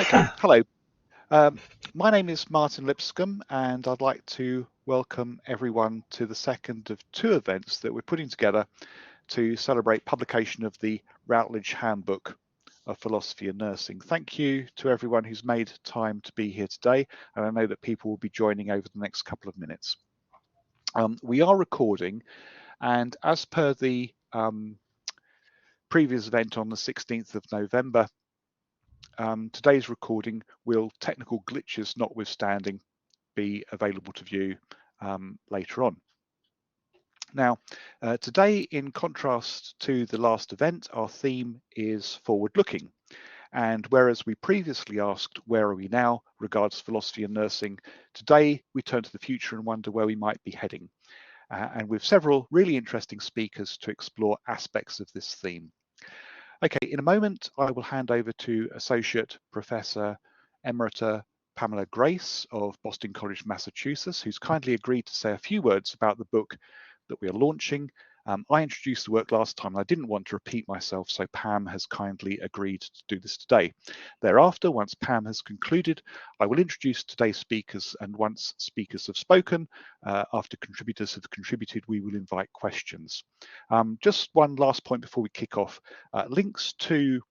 Okay, hello. My name is Martin Lipscomb, and I'd like to welcome everyone to the second of two events that we're putting together to celebrate publication of the Routledge Handbook of Philosophy and Nursing. Thank you to everyone who's made time to be here today, and I know that people will be joining over the next couple of minutes. We are recording, and as per the previous event on the 16th of November, today's recording will, technical glitches notwithstanding, be available to view later on. Now, today, in contrast to the last event, our theme is forward-looking. And whereas we previously asked, where are we now, regards philosophy and nursing, today we turn to the future and wonder where we might be heading. And with several really interesting speakers to explore aspects of this theme. Okay, in a moment, I will hand over to Associate Professor Emerita Pamela Grace of Boston College, Massachusetts, who's kindly agreed to say a few words about the book that we are launching. I introduced the work last time and I didn't want to repeat myself, so Pam has kindly agreed to do this today. Thereafter, once Pam has concluded, I will introduce today's speakers, and once speakers have spoken, after contributors have contributed, we will invite questions. Just one last point before we kick off. Links to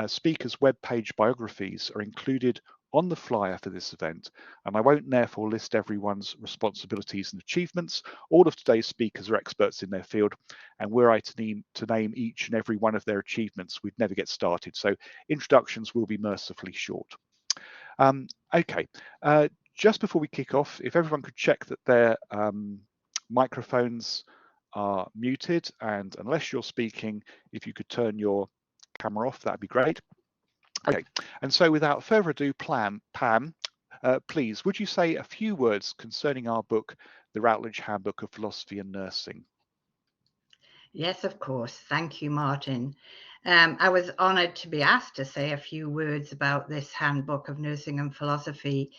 speakers' webpage biographies are included on the flyer for this event, and I won't therefore list everyone's responsibilities and achievements. All of today's speakers are experts in their field, and were I to name each and every one of their achievements, we'd never get started. So introductions will be mercifully short. Okay, just before we kick off, if everyone could check that their microphones are muted, and unless you're speaking, if you could turn your camera off, that'd be great. Okay, and so without further ado, Pam, please, would you say a few words concerning our book, The Routledge Handbook of Philosophy and Nursing? Yes, of course. Thank you, Martin. I was honoured to be asked to say a few words about this Handbook of Nursing and Philosophy.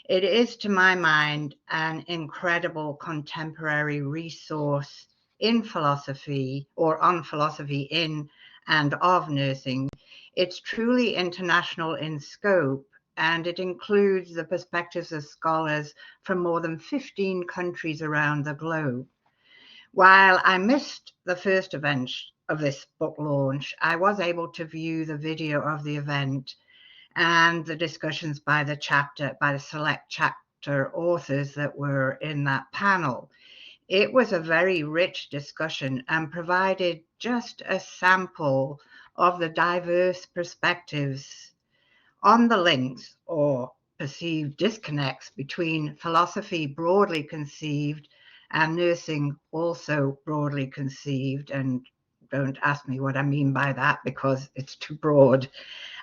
It is, to my mind, an incredible contemporary resource in philosophy, or on philosophy in and of nursing. It's truly international in scope, and it includes the perspectives of scholars from more than 15 countries around the globe. While I missed the first event of this book launch, I was able to view the video of the event and the discussions by the select chapter authors that were in that panel. It was a very rich discussion and provided just a sample of the diverse perspectives on the links or perceived disconnects between philosophy broadly conceived and nursing also broadly conceived. And don't ask me what I mean by that because it's too broad.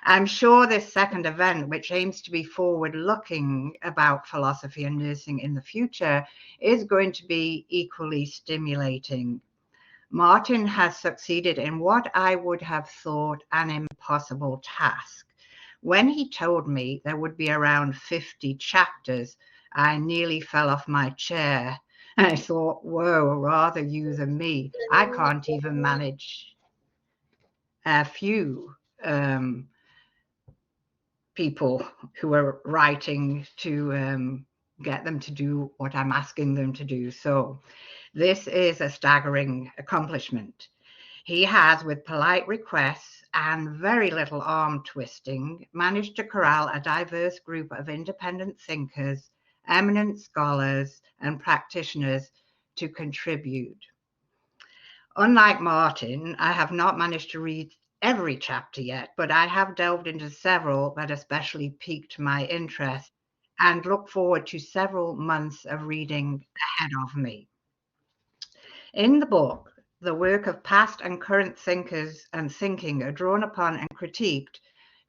I'm sure this second event, which aims to be forward-looking about philosophy and nursing in the future, is going to be equally stimulating. Martin has succeeded in what I would have thought an impossible task. When he told me there would be around 50 chapters, I nearly fell off my chair. I thought, whoa, rather you than me. I can't even manage a few people who are writing to get them to do what I'm asking them to do. So this is a staggering accomplishment. He has, with polite requests and very little arm twisting, managed to corral a diverse group of independent thinkers, eminent scholars, and practitioners to contribute. Unlike Martin, I have not managed to read every chapter yet, but I have delved into several that especially piqued my interest and look forward to several months of reading ahead of me. In the book, the work of past and current thinkers and thinking are drawn upon and critiqued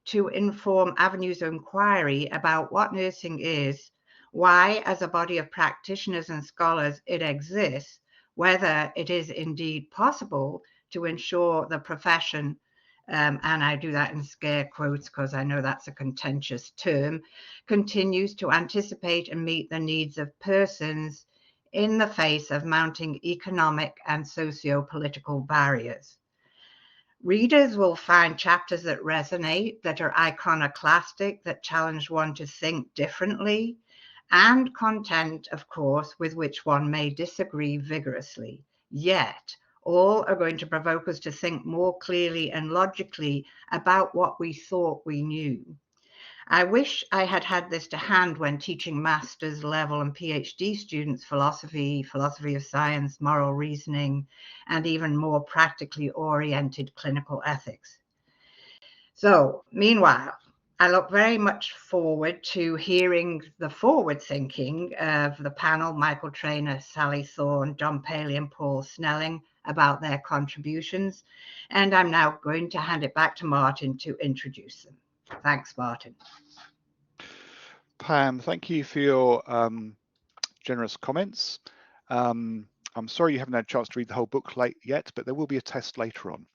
to inform avenues of inquiry about what nursing is, why, as a body of practitioners and scholars, it exists, whether it is indeed possible to ensure the profession, and I do that in scare quotes because I know that's a contentious term, continues to anticipate and meet the needs of persons in the face of mounting economic and socio-political barriers. Readers will find chapters that resonate, that are iconoclastic, that challenge one to think differently, and content, of course, with which one may disagree vigorously. Yet, all are going to provoke us to think more clearly and logically about what we thought we knew. I wish I had had this to hand when teaching master's level and PhD students philosophy, philosophy of science, moral reasoning, and even more practically oriented clinical ethics. So, meanwhile, I look very much forward to hearing the forward thinking of the panel, Michael Traynor, Sally Thorne, John Paley, and Paul Snelling, about their contributions. And I'm now going to hand it back to Martin to introduce them. Thanks, Martin. Pam, thank you for your generous comments. I'm sorry you haven't had a chance to read the whole book yet, but there will be a test later on.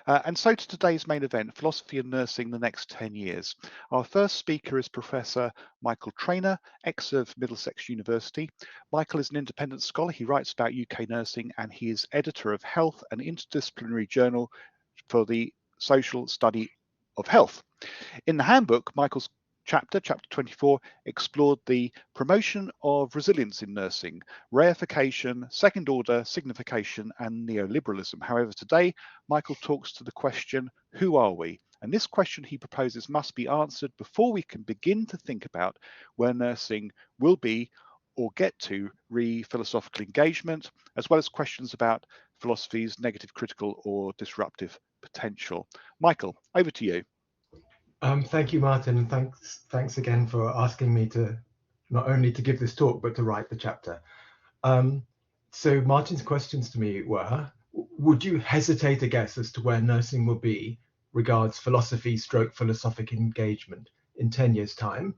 And so to today's main event, Philosophy and Nursing the Next 10 Years. Our first speaker is Professor Michael Traynor, ex of Middlesex University. Michael is an independent scholar. He writes about UK nursing, and he is editor of Health, an interdisciplinary journal for the social study of health. In the Handbook, Michael's chapter 24, explored the promotion of resilience in nursing, reification, second order signification, and neoliberalism. However, today, Michael talks to the question, who are we? And this question he proposes must be answered before we can begin to think about where nursing will be or get to re-philosophical engagement, as well as questions about philosophy's negative, critical, or disruptive potential. Michael, over to you. Thank you, Martin, and thanks again for asking me to not only to give this talk, but to write the chapter. So Martin's questions to me were, would you hesitate a guess as to where nursing will be regards philosophy/philosophic engagement in 10 years' time?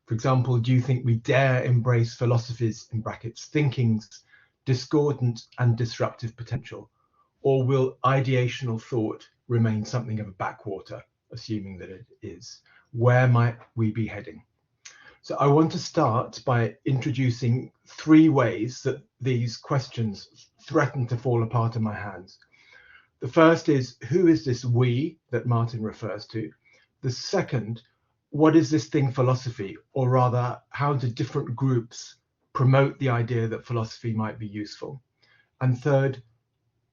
For example, do you think we dare embrace philosophy's, in brackets, thinking's discordant and disruptive potential? Or will ideational thought remain something of a backwater, assuming that it is? Where might we be heading? So I want to start by introducing 3 ways that these questions threaten to fall apart in my hands. The first is, who is this we that Martin refers to? The second, what is this thing philosophy? Or rather, how do different groups promote the idea that philosophy might be useful? And third,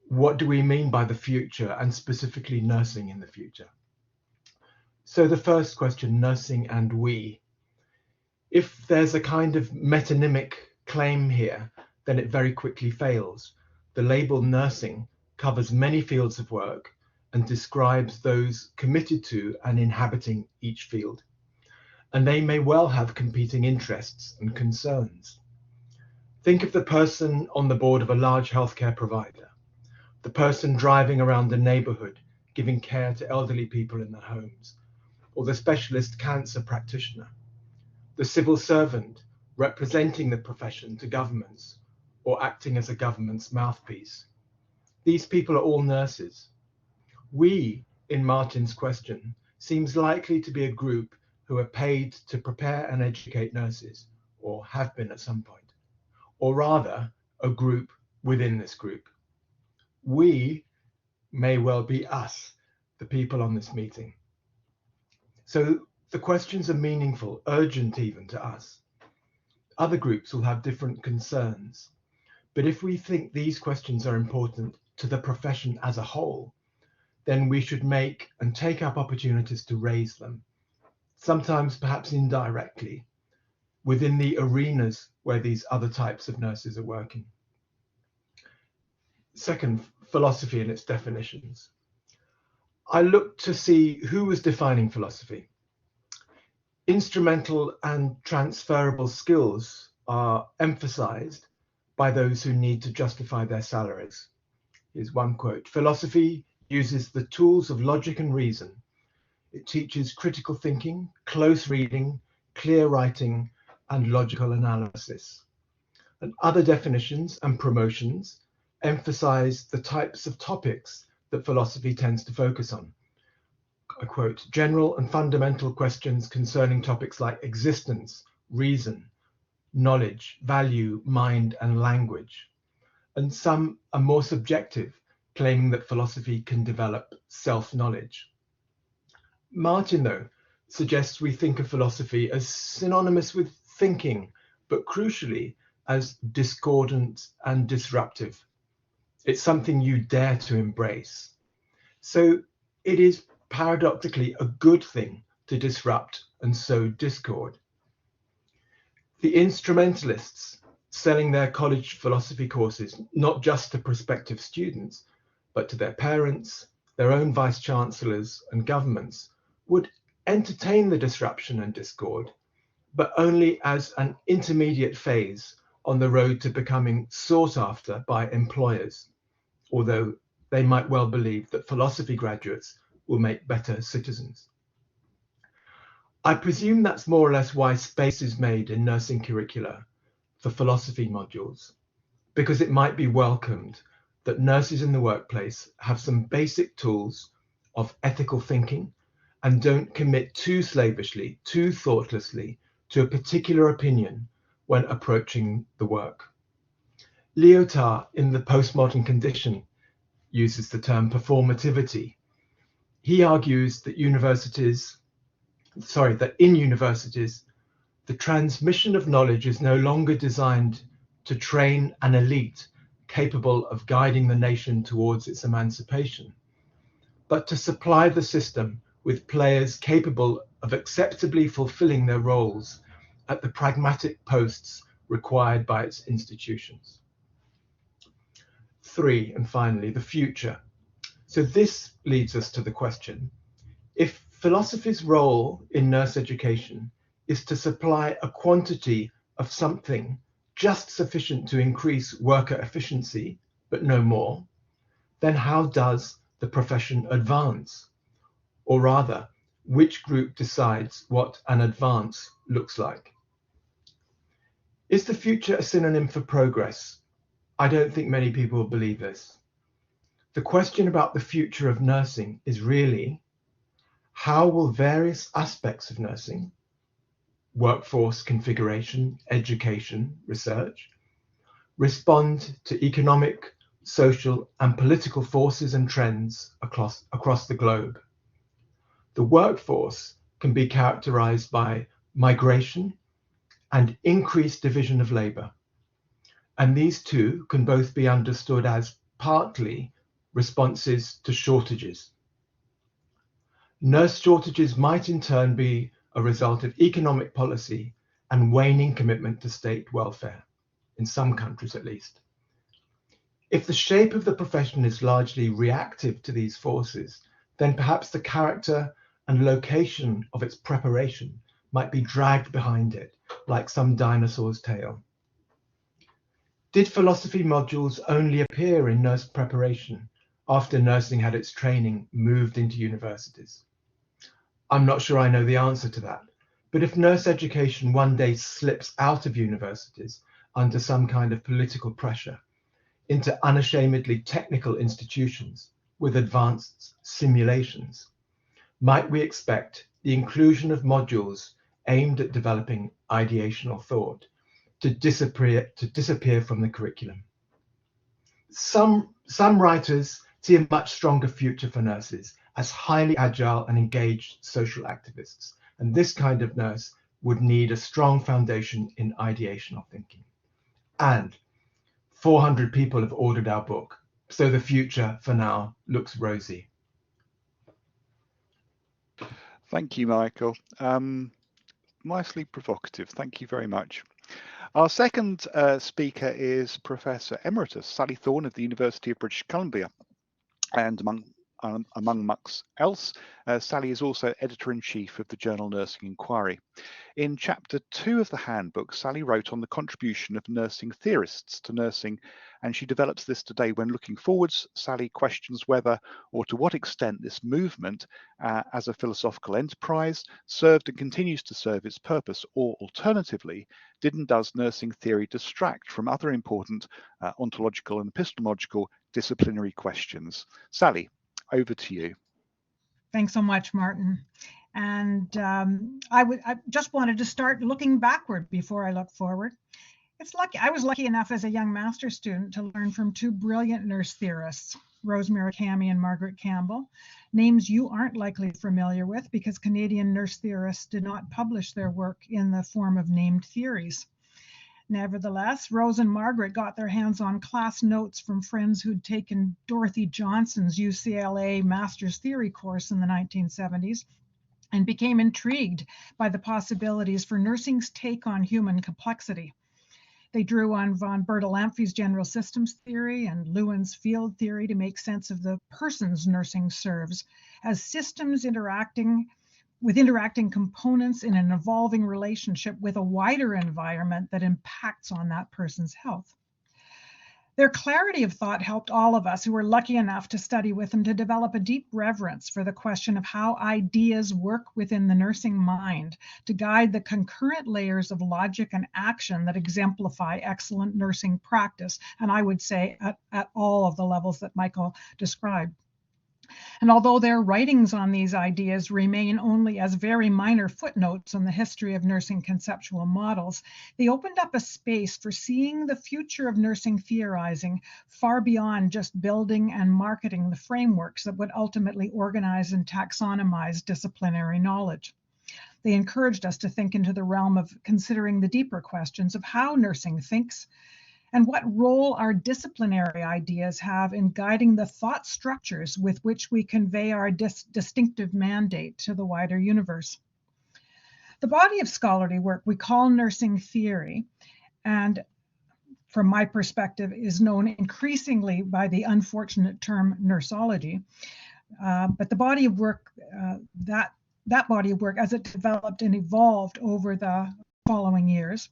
what do we mean by the future, and specifically nursing in the future? So the first question, nursing and we. If there's a kind of metonymic claim here, then it very quickly fails. The label nursing covers many fields of work and describes those committed to and inhabiting each field. And they may well have competing interests and concerns. Think of the person on the board of a large healthcare provider, the person driving around the neighborhood, giving care to elderly people in their homes, or the specialist cancer practitioner, the civil servant representing the profession to governments or acting as a government's mouthpiece. These people are all nurses. We, in Martin's question, seems likely to be a group who are paid to prepare and educate nurses, or have been at some point, or rather, a group within this group. We may well be us, the people on this meeting. So the questions are meaningful, urgent even to us. Other groups will have different concerns. But if we think these questions are important to the profession as a whole, then we should make and take up opportunities to raise them, sometimes perhaps indirectly, within the arenas where these other types of nurses are working. Second, philosophy and its definitions. I looked to see who was defining philosophy. Instrumental and transferable skills are emphasized by those who need to justify their salaries. Here's one quote: philosophy uses the tools of logic and reason. It teaches critical thinking, close reading, clear writing, and logical analysis. And other definitions and promotions emphasize the types of topics that philosophy tends to focus on. I quote, general and fundamental questions concerning topics like existence, reason, knowledge, value, mind, and language. And some are more subjective, claiming that philosophy can develop self-knowledge. Martin, though, suggests we think of philosophy as synonymous with thinking, but crucially as discordant and disruptive. It's something you dare to embrace. So it is paradoxically a good thing to disrupt and sow discord. The instrumentalists selling their college philosophy courses, not just to prospective students, but to their parents, their own vice-chancellors and governments, would entertain the disruption and discord, but only as an intermediate phase on the road to becoming sought after by employers, although they might well believe that philosophy graduates will make better citizens. I presume that's more or less why space is made in nursing curricula for philosophy modules, because it might be welcomed that nurses in the workplace have some basic tools of ethical thinking and don't commit too slavishly, too thoughtlessly to a particular opinion when approaching the work. Lyotard, in The Postmodern Condition, uses the term performativity. He argues that in universities, the transmission of knowledge is no longer designed to train an elite capable of guiding the nation towards its emancipation, but to supply the system with players capable of acceptably fulfilling their roles at the pragmatic posts required by its institutions. 3, and finally, the future. So this leads us to the question, if philosophy's role in nurse education is to supply a quantity of something just sufficient to increase worker efficiency, but no more, then how does the profession advance? Or rather, which group decides what an advance looks like? Is the future a synonym for progress? I don't think many people believe this. The question about the future of nursing is really, how will various aspects of nursing, workforce configuration, education, research, respond to economic, social, and political forces and trends across the globe? The workforce can be characterized by migration and increased division of labor. And these two can both be understood as partly responses to shortages. Nurse shortages might in turn be a result of economic policy and waning commitment to state welfare, in some countries at least. If the shape of the profession is largely reactive to these forces, then perhaps the character and location of its preparation might be dragged behind it, like some dinosaur's tail. Did philosophy modules only appear in nurse preparation after nursing had its training moved into universities? I'm not sure I know the answer to that, but if nurse education one day slips out of universities under some kind of political pressure into unashamedly technical institutions with advanced simulations, might we expect the inclusion of modules aimed at developing ideational thought to disappear from the curriculum? Some writers see a much stronger future for nurses as highly agile and engaged social activists, and this kind of nurse would need a strong foundation in ideational thinking. And 400 people have ordered our book, so the future for now looks rosy. Thank you, Michael. Nicely provocative. Thank you very much. Our second speaker is Professor Emeritus Sally Thorne of the University of British Columbia. And among much else, Sally is also Editor-in-Chief of the journal Nursing Inquiry. In Chapter 2 of the Handbook, Sally wrote on the contribution of nursing theorists to nursing, and she develops this today when looking forwards. Sally questions whether or to what extent this movement as a philosophical enterprise served and continues to serve its purpose, or alternatively, did and does nursing theory distract from other important ontological and epistemological disciplinary questions. Sally, over to you. Thanks so much, Martin. And I just wanted to start looking backward before I look forward. I was lucky enough as a young master's student to learn from two brilliant nurse theorists, Rosemary Cammie and Margaret Campbell, names you aren't likely familiar with because Canadian nurse theorists did not publish their work in the form of named theories. Nevertheless, Rose and Margaret got their hands on class notes from friends who'd taken Dorothy Johnson's UCLA Master's Theory course in the 1970s and became intrigued by the possibilities for nursing's take on human complexity. They drew on von Bertalanffy's general systems theory and Lewin's field theory to make sense of the persons nursing serves as systems interacting components in an evolving relationship with a wider environment that impacts on that person's health. Their clarity of thought helped all of us who were lucky enough to study with them to develop a deep reverence for the question of how ideas work within the nursing mind to guide the concurrent layers of logic and action that exemplify excellent nursing practice, and I would say at all of the levels that Michael described. And although their writings on these ideas remain only as very minor footnotes on the history of nursing conceptual models, they opened up a space for seeing the future of nursing theorizing far beyond just building and marketing the frameworks that would ultimately organize and taxonomize disciplinary knowledge. They encouraged us to think into the realm of considering the deeper questions of how nursing thinks, and what role our disciplinary ideas have in guiding the thought structures with which we convey our distinctive mandate to the wider universe. The body of scholarly work we call nursing theory, and from my perspective is known increasingly by the unfortunate term nursology, but the body of work, that body of work as it developed and evolved over the following years,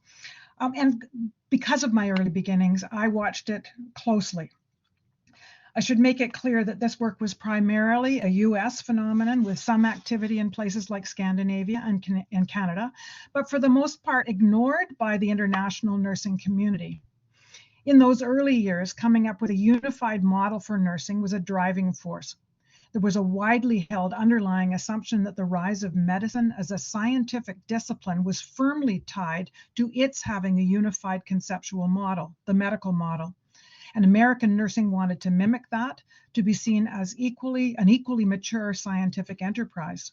and because of my early beginnings, I watched it closely. I should make it clear that this work was primarily a US phenomenon with some activity in places like Scandinavia and Canada, but for the most part ignored by the international nursing community. In those early years, coming up with a unified model for nursing was a driving force. There was a widely held underlying assumption that the rise of medicine as a scientific discipline was firmly tied to its having a unified conceptual model, the medical model. And American nursing wanted to mimic that, to be seen as an equally mature scientific enterprise.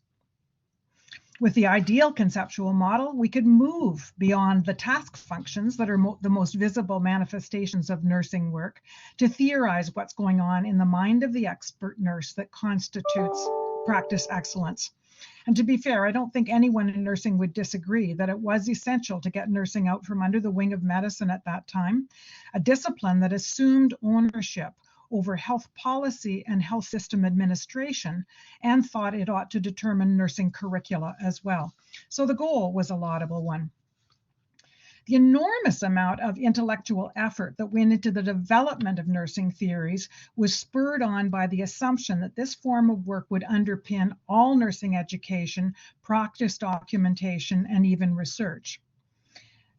With the ideal conceptual model, we could move beyond the task functions that are the most visible manifestations of nursing work to theorize what's going on in the mind of the expert nurse that constitutes practice excellence. And to be fair, I don't think anyone in nursing would disagree that it was essential to get nursing out from under the wing of medicine at that time, a discipline that assumed ownership over health policy and health system administration, and thought it ought to determine nursing curricula as well. So the goal was a laudable one. The enormous amount of intellectual effort that went into the development of nursing theories was spurred on by the assumption that this form of work would underpin all nursing education, practice documentation, and even research.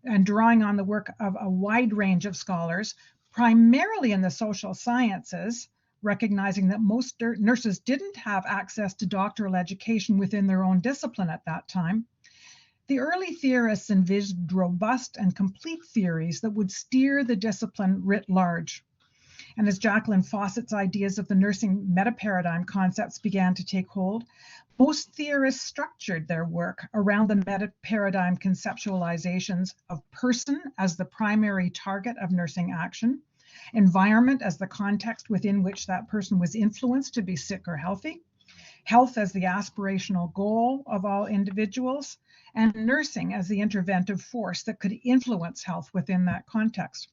And drawing on the work of a wide range of scholars, primarily in the social sciences, recognizing that most nurses didn't have access to doctoral education within their own discipline at that time, the early theorists envisioned robust and complete theories that would steer the discipline writ large. And as Jacqueline Fawcett's ideas of the nursing meta-paradigm concepts began to take hold, most theorists structured their work around the meta-paradigm conceptualizations of person as the primary target of nursing action, environment as the context within which that person was influenced to be sick or healthy, health as the aspirational goal of all individuals, and nursing as the interventive force that could influence health within that context.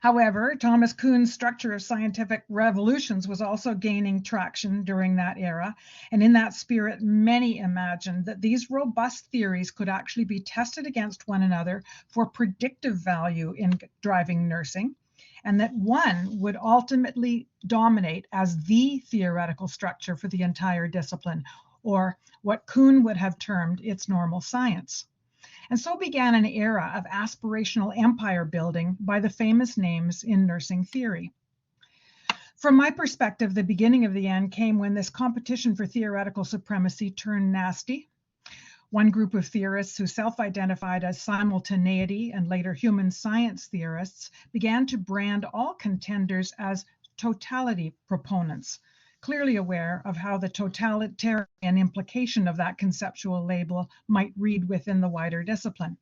However, Thomas Kuhn's structure of scientific revolutions was also gaining traction during that era, and in that spirit, many imagined that these robust theories could actually be tested against one another for predictive value in driving nursing, and that one would ultimately dominate as the theoretical structure for the entire discipline, or what Kuhn would have termed its normal science. And so began an era of aspirational empire building by the famous names in nursing theory. From my perspective, the beginning of the end came when this competition for theoretical supremacy turned nasty. One group of theorists who self-identified as simultaneity and later human science theorists began to brand all contenders as totality proponents, clearly aware of how the totalitarian implication of that conceptual label might read within the wider discipline.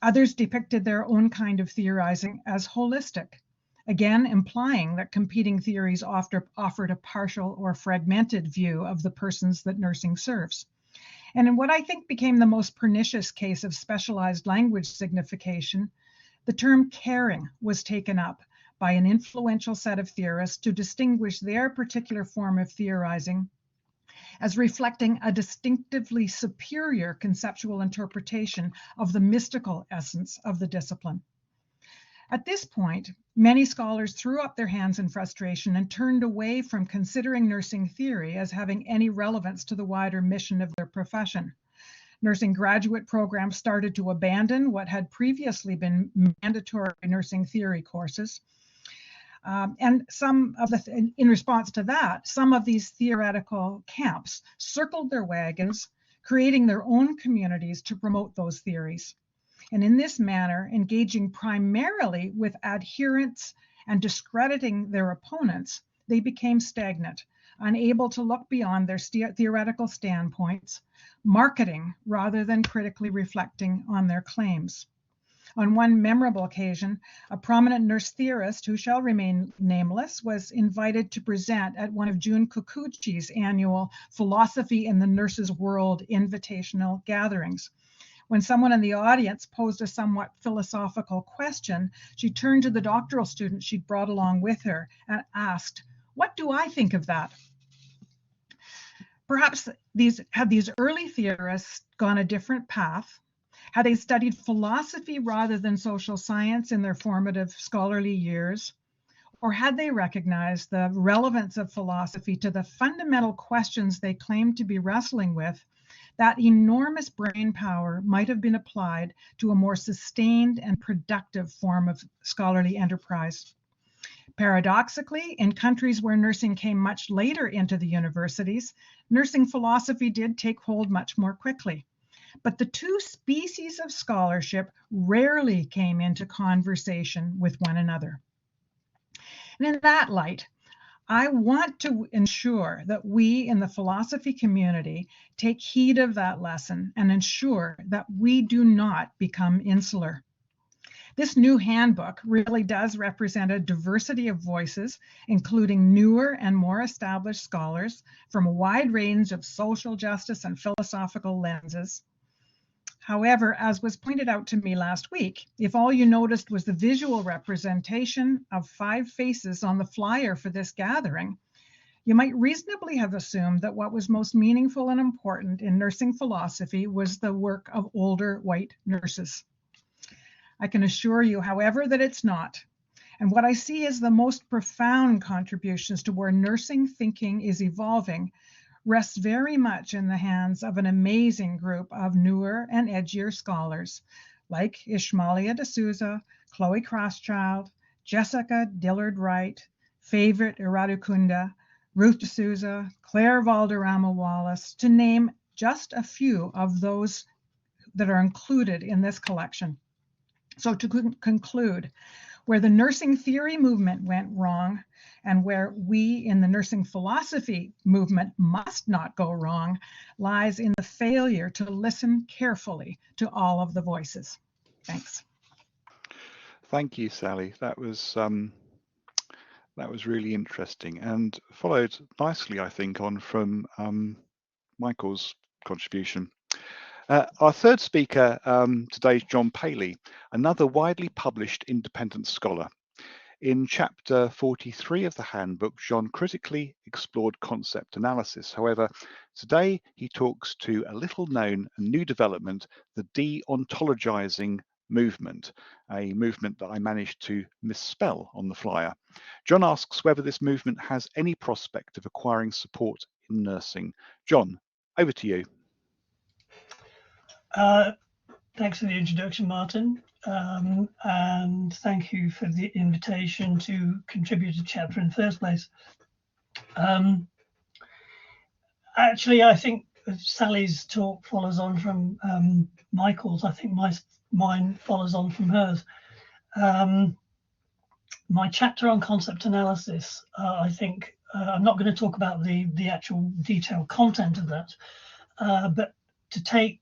Others depicted their own kind of theorizing as holistic, again implying that competing theories offered a partial or fragmented view of the persons that nursing serves. And in what I think became the most pernicious case of specialized language signification, the term caring was taken up by an influential set of theorists to distinguish their particular form of theorizing as reflecting a distinctively superior conceptual interpretation of the mystical essence of the discipline. At this point, many scholars threw up their hands in frustration and turned away from considering nursing theory as having any relevance to the wider mission of their profession. Nursing graduate programs started to abandon what had previously been mandatory nursing theory courses. And in response to that, some of these theoretical camps circled their wagons, creating their own communities to promote those theories. And in this manner, engaging primarily with adherents and discrediting their opponents, they became stagnant, unable to look beyond their theoretical standpoints, marketing rather than critically reflecting on their claims. On one memorable occasion, a prominent nurse theorist, who shall remain nameless, was invited to present at one of June Kikuchi's annual Philosophy in the Nurse's World invitational gatherings. When someone in the audience posed a somewhat philosophical question, she turned to the doctoral student she'd brought along with her and asked, "What do I think of that?" Perhaps had these early theorists gone a different path, had they studied philosophy rather than social science in their formative scholarly years, or had they recognized the relevance of philosophy to the fundamental questions they claimed to be wrestling with, that enormous brain power might have been applied to a more sustained and productive form of scholarly enterprise. Paradoxically, in countries where nursing came much later into the universities, nursing philosophy did take hold much more quickly. But the two species of scholarship rarely came into conversation with one another. And in that light, I want to ensure that we in the philosophy community take heed of that lesson and ensure that we do not become insular. This new handbook really does represent a diversity of voices, including newer and more established scholars from a wide range of social justice and philosophical lenses. However, as was pointed out to me last week, if all you noticed was the visual representation of 5 faces on the flyer for this gathering, you might reasonably have assumed that what was most meaningful and important in nursing philosophy was the work of older white nurses. I can assure you, however, that it's not. And what I see as the most profound contributions to where nursing thinking is evolving rests very much in the hands of an amazing group of newer and edgier scholars like Ishmaelia D'Souza, Chloe Crosschild, Jessica Dillard-Wright, Favorite Iradukunda, Ruth D'Souza, Claire Valderrama Wallace, to name just a few of those that are included in this collection. So to conclude, where the nursing theory movement went wrong and where we in the nursing philosophy movement must not go wrong lies in the failure to listen carefully to all of the voices. Thanks. Thank you, Sally. That was really interesting and followed nicely, I think, on from Michael's contribution. Our third speaker today is John Paley, another widely published independent scholar. In chapter 43 of the handbook, John critically explored concept analysis. However, today he talks to a little known and new development, the de-ontologizing movement, a movement that I managed to misspell on the flyer. John asks whether this movement has any prospect of acquiring support in nursing. John, over to you. Thanks for the introduction, Martin, and thank you for the invitation to contribute to the chapter in the first place. Actually, I think Sally's talk follows on from Michael's. I think mine follows on from hers. my chapter on concept analysis, I think I'm not going to talk about the actual detailed content of that, but to take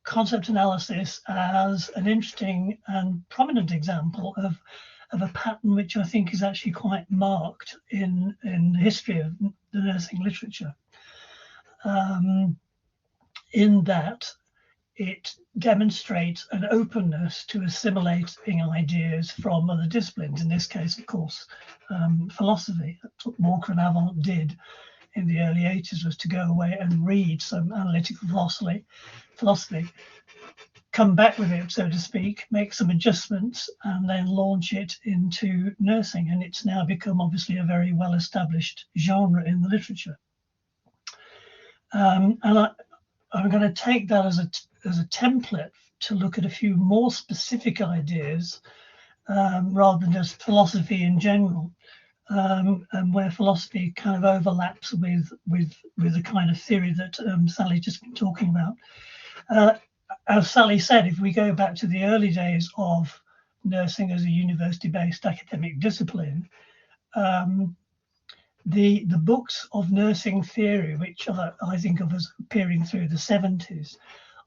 concept analysis as an interesting and prominent example of a pattern which I think is actually quite marked in the history of the nursing literature, in that it demonstrates an openness to assimilating ideas from other disciplines. In this case, of course, philosophy. That's what Walker and Avant did in the early 80s, was to go away and read some analytical philosophy, come back with it, so to speak, make some adjustments, and then launch it into nursing. And it's now become obviously a very well-established genre in the literature. And I'm going to take that as a template to look at a few more specific ideas, rather than just philosophy in general, and where philosophy kind of overlaps with the kind of theory that Sally's just been talking about. As Sally said, if we go back to the early days of nursing as a university-based academic discipline, the books of nursing theory, which I think of as appearing through the 70s,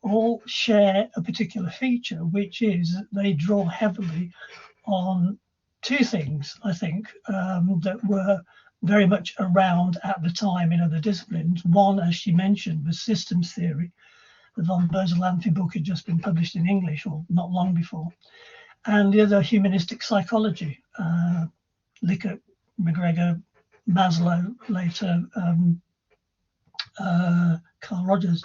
all share a particular feature, which is that they draw heavily on two things, I think, that were very much around at the time in other disciplines. One, as she mentioned, was systems theory. The von Boesel-Lamphy book had just been published in English, or not long before. And the other, humanistic psychology, Likert, McGregor, Maslow, later Carl Rogers.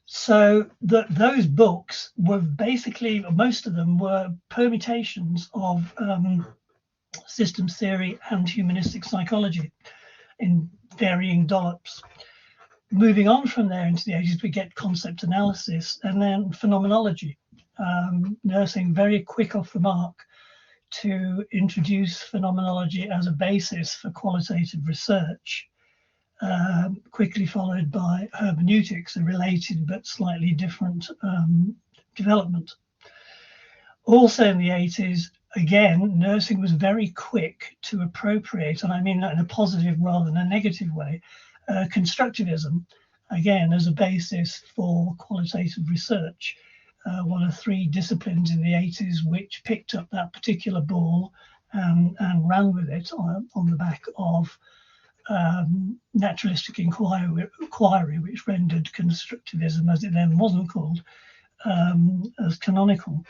So those books were basically, most of them were permutations of systems theory and humanistic psychology in varying dollops. Moving on from there into the 80s, we get concept analysis and then phenomenology. Nursing very quick off the mark to introduce phenomenology as a basis for qualitative research, quickly followed by hermeneutics, a related but slightly different development. Also in the 80s, again, nursing was very quick to appropriate, and I mean that in a positive rather than a negative way, constructivism, again, as a basis for qualitative research. One of three disciplines in the 80s which picked up that particular ball and ran with it on the back of naturalistic inquiry, which rendered constructivism, as it then wasn't called, as canonical.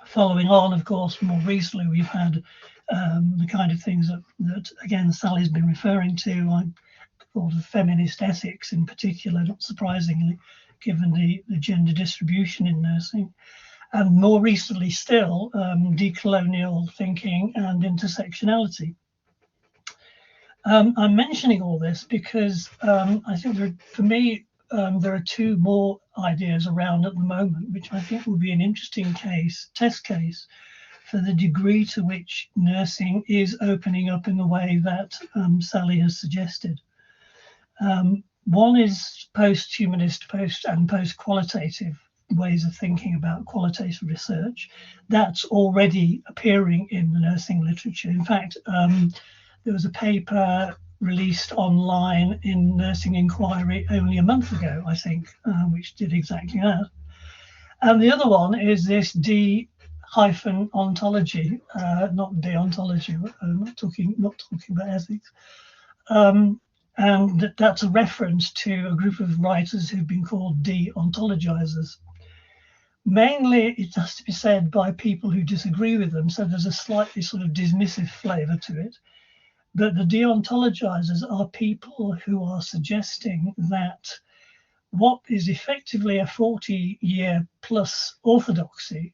Following on, of course, more recently, we've had the kind of things that again, Sally's been referring to. I thought of feminist ethics in particular, not surprisingly, given the gender distribution in nursing. And more recently still, decolonial thinking and intersectionality. I'm mentioning all this because I think for me, there are two more ideas around at the moment, which I think will be an interesting test case for the degree to which nursing is opening up in the way that Sally has suggested. One is post-humanist, post-qualitative ways of thinking about qualitative research. That's already appearing in the nursing literature. In fact, there was a paper released online in Nursing Inquiry only a month ago, I think, which did exactly that. And the other one is this D-ontology, not deontology. I'm not talking about ethics. And that's a reference to a group of writers who've been called de-ontologizers. Mainly, it has to be said by people who disagree with them, so there's a slightly sort of dismissive flavor to it. But the deontologizers are people who are suggesting that what is effectively a 40-year plus orthodoxy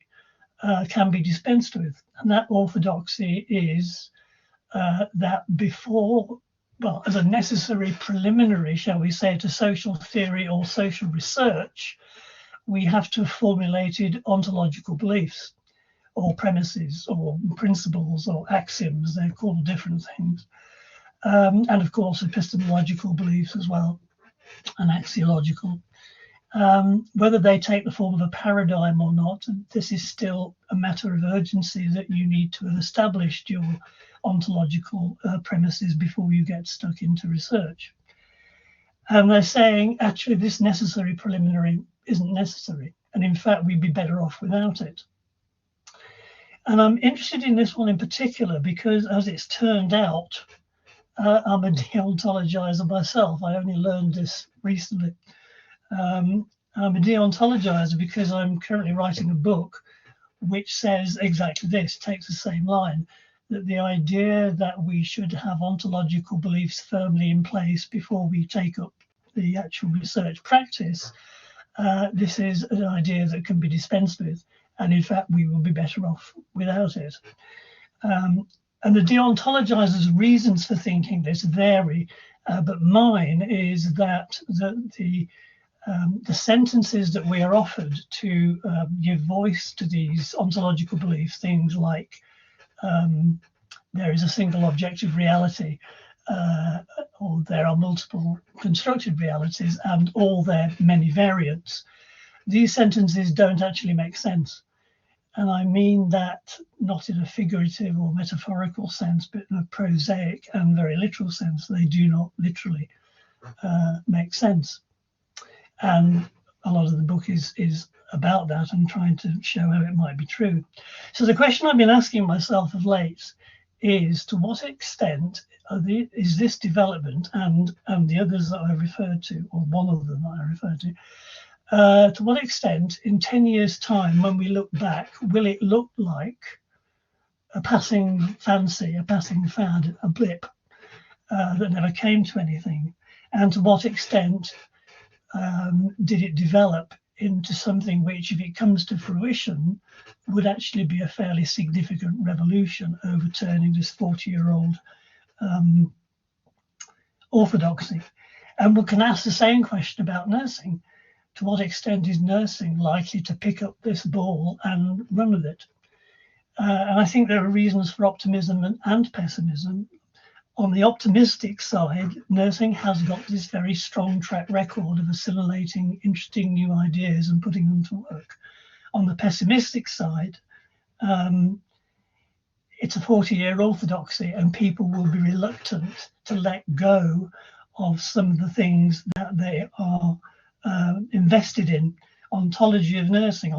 can be dispensed with. And that orthodoxy is that before, well, as a necessary preliminary, shall we say, to social theory or social research, we have to have formulated ontological beliefs or premises or principles or axioms. They're called different things. And of course, epistemological beliefs as well, and axiological. Whether they take the form of a paradigm or not, this is still a matter of urgency, that you need to have established your ontological premises before you get stuck into research. And they're saying, actually, this necessary preliminary isn't necessary. And in fact, we'd be better off without it. And I'm interested in this one in particular because, as it's turned out, I'm a deontologizer myself. I only learned this recently. I'm a deontologizer because I'm currently writing a book which says exactly this, takes the same line, that the idea that we should have ontological beliefs firmly in place before we take up the actual research practice, this is an idea that can be dispensed with, and in fact we will be better off without it. And the deontologizer's reasons for thinking this vary, but mine is that the sentences that we are offered to give voice to these ontological beliefs, things like there is a single objective reality, or there are multiple constructed realities, and all their many variants, these sentences don't actually make sense. And I mean that not in a figurative or metaphorical sense, but in a prosaic and very literal sense. They do not literally make sense. And a lot of the book is about that and trying to show how it might be true. So the question I've been asking myself of late is, to what extent is this development and the others that I referred to, or one of them that I referred to what extent in 10 years' time, when we look back, will it look like a passing fancy, a passing fad, a blip that never came to anything? And to what extent did it develop into something which, if it comes to fruition, would actually be a fairly significant revolution, overturning this 40-year-old orthodoxy? And we can ask the same question about nursing. To what extent is nursing likely to pick up this ball and run with it? And I think there are reasons for optimism and pessimism. On the optimistic side, nursing has got this very strong track record of assimilating interesting new ideas and putting them to work. On the pessimistic side, it's a 40-year orthodoxy, and people will be reluctant to let go of some of the things that they are invested in. Ontology of nursing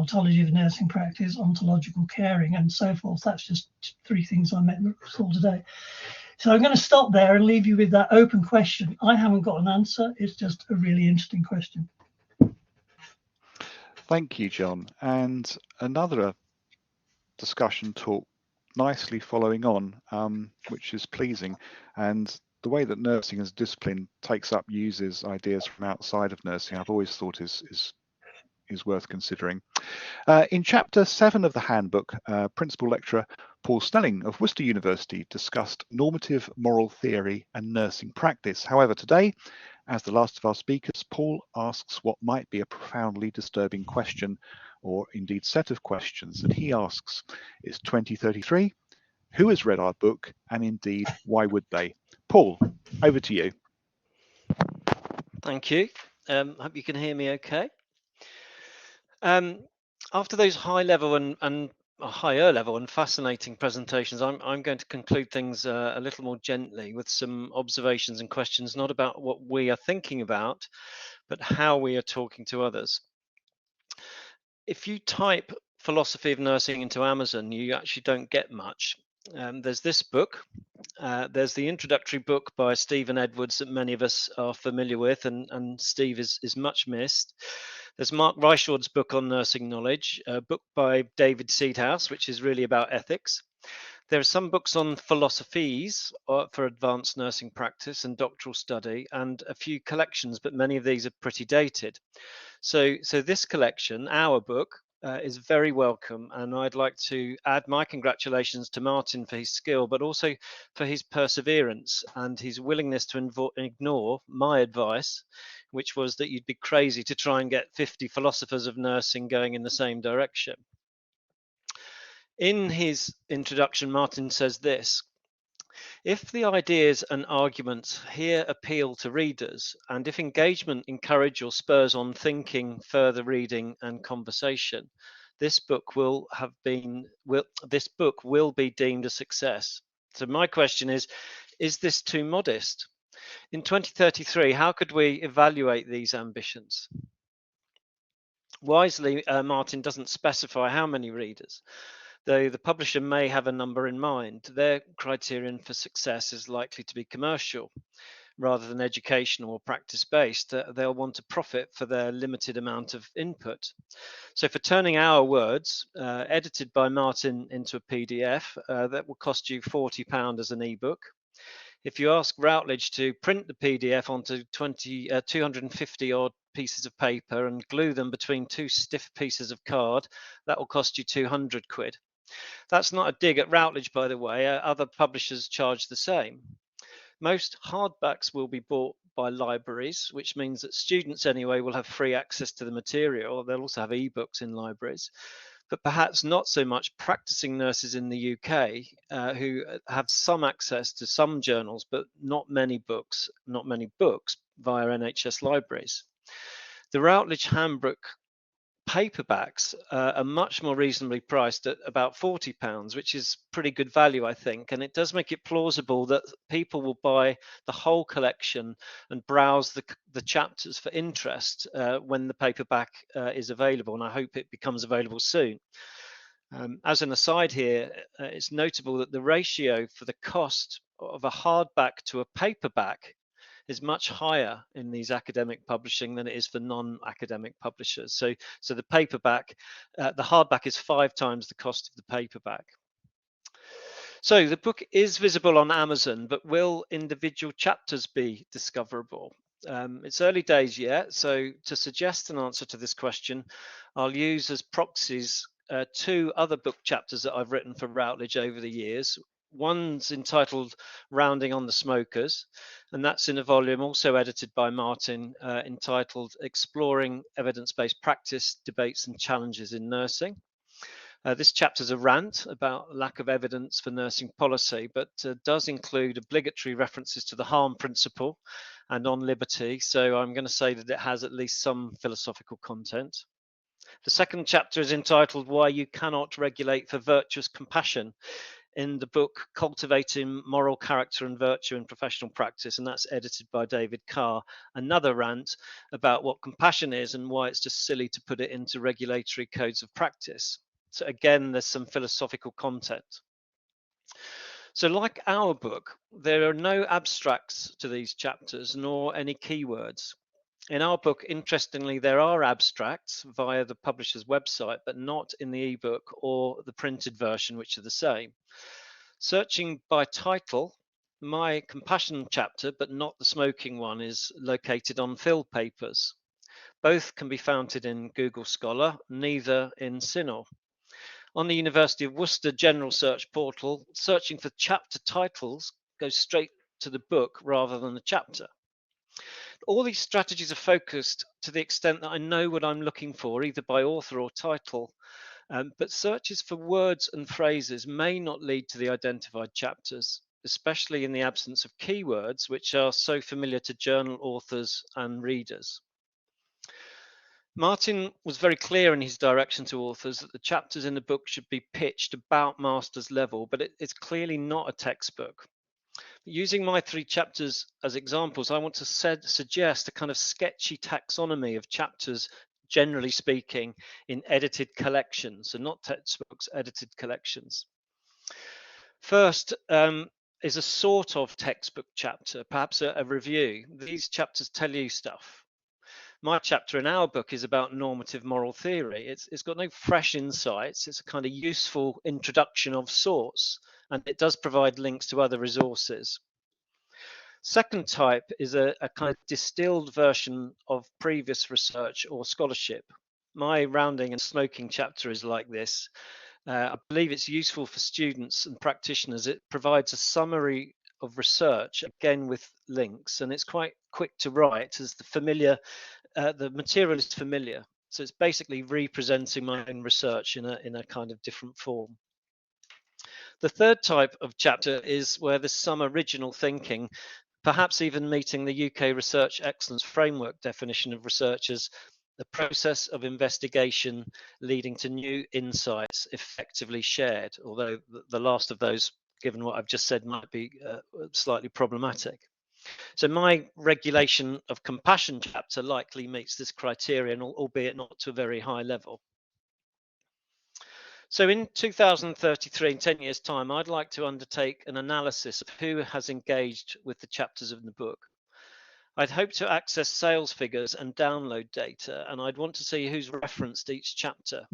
practice, ontological caring, and so forth. That's just 3 things I saw today. So I'm going to stop there and leave you with that open question. I haven't got an answer. It's just a really interesting question. Thank you, John. And another discussion talk nicely following on, which is pleasing. And the way that nursing as a discipline takes up, uses ideas from outside of nursing, I've always thought is worth considering. In chapter 7 of the handbook, Principal Lecturer Paul Snelling of Worcester University discussed normative moral theory and nursing practice. However, today, as the last of our speakers, Paul asks what might be a profoundly disturbing question, or indeed set of questions, and he asks, it's 2033, who has read our book, and indeed, why would they? Paul, over to you. Thank you. Hope you can hear me okay. After those higher level and fascinating presentations, I'm going to conclude things a little more gently with some observations and questions, not about what we are thinking about, but how we are talking to others. If you type philosophy of nursing into Amazon, you actually don't get much. There's this book. There's the introductory book by Stephen Edwards that many of us are familiar with, and Steve is much missed. There's Mark Reichard's book on nursing knowledge, a book by David Seedhouse, which is really about ethics. There are some books on philosophies for advanced nursing practice and doctoral study, and a few collections, but many of these are pretty dated. So this collection, our book, is very welcome, and I'd like to add my congratulations to Martin for his skill, but also for his perseverance and his willingness to ignore my advice, which was that you'd be crazy to try and get 50 philosophers of nursing going in the same direction. In his introduction, Martin says this: If the ideas and arguments here appeal to readers, and if engagement encourages or spurs on thinking, further reading and conversation, this book will be deemed a success. So my question is this too modest? In 2033, how could we evaluate these ambitions? Wisely, Martin doesn't specify how many readers, though the publisher may have a number in mind. Their criterion for success is likely to be commercial rather than educational or practice-based. They'll want to profit for their limited amount of input. So for turning our words, edited by Martin, into a PDF, that will cost you £40 as an ebook. If you ask Routledge to print the PDF onto 250 odd pieces of paper and glue them between two stiff pieces of card, that will cost you 200 quid. That's not a dig at Routledge, by the way. Other publishers charge the same. Most hardbacks will be bought by libraries, which means that students anyway will have free access to the material. They'll also have ebooks in libraries, but perhaps not so much practicing nurses in the UK who have some access to some journals, but not many books via NHS libraries. The Routledge Handbook paperbacks are much more reasonably priced at about £40, which is pretty good value, I think, and it does make it plausible that people will buy the whole collection and browse the chapters for interest when the paperback is available, and I hope it becomes available soon. As an aside here, it's notable that the ratio for the cost of a hardback to a paperback is much higher in these academic publishing than it is for non-academic publishers. So the paperback, the hardback is 5 times the cost of the paperback. So the book is visible on Amazon, but will individual chapters be discoverable? It's early days yet, so to suggest an answer to this question, I'll use as proxies 2 other book chapters that I've written for Routledge over the years. One's entitled Rounding on the Smokers, and that's in a volume also edited by Martin entitled Exploring Evidence-Based Practice, Debates and Challenges in Nursing. This chapter is a rant about lack of evidence for nursing policy, but does include obligatory references to the harm principle and on liberty, so I'm going to say that it has at least some philosophical content. The second chapter is entitled Why You Cannot Regulate for Virtuous Compassion, in the book Cultivating Moral Character and Virtue in Professional Practice, and that's edited by David Carr. Another rant about what compassion is and why it's just silly to put it into regulatory codes of practice. So again, there's some philosophical content. So like our book, there are no abstracts to these chapters nor any keywords. In our book, interestingly, there are abstracts via the publisher's website, but not in the ebook or the printed version, which are the same. Searching by title, my compassion chapter, but not the smoking one, is located on fill papers. Both can be found in Google Scholar, neither in CINAHL. On the University of Worcester General Search portal, searching for chapter titles goes straight to the book rather than the chapter. All these strategies are focused to the extent that I know what I'm looking for, either by author or title, but searches for words and phrases may not lead to the identified chapters, especially in the absence of keywords, which are so familiar to journal authors and readers. Martin was very clear in his direction to authors that the chapters in the book should be pitched about master's level, but it's clearly not a textbook. Using my 3 chapters as examples, I want to suggest a kind of sketchy taxonomy of chapters, generally speaking, in edited collections, so not textbooks, edited collections. First is a sort of textbook chapter, perhaps a review. These chapters tell you stuff. My chapter in our book is about normative moral theory. It's got no fresh insights. It's a kind of useful introduction of sorts, and it does provide links to other resources. Second type is a kind of distilled version of previous research or scholarship. My rounding and smoking chapter is like this. I believe it's useful for students and practitioners. It provides a summary of research, again with links, and it's quite quick to write as the material is familiar. So it's basically representing my own research in a kind of different form. The third type of chapter is where there's some original thinking, perhaps even meeting the UK Research Excellence Framework definition of research as the process of investigation leading to new insights effectively shared, although the last of those, given what I've just said, might be slightly problematic. So my regulation of compassion chapter likely meets this criterion, albeit not to a very high level. So in 2033, in 10 years' time, I'd like to undertake an analysis of who has engaged with the chapters of the book. I'd hope to access sales figures and download data, and I'd want to see who's referenced each chapter.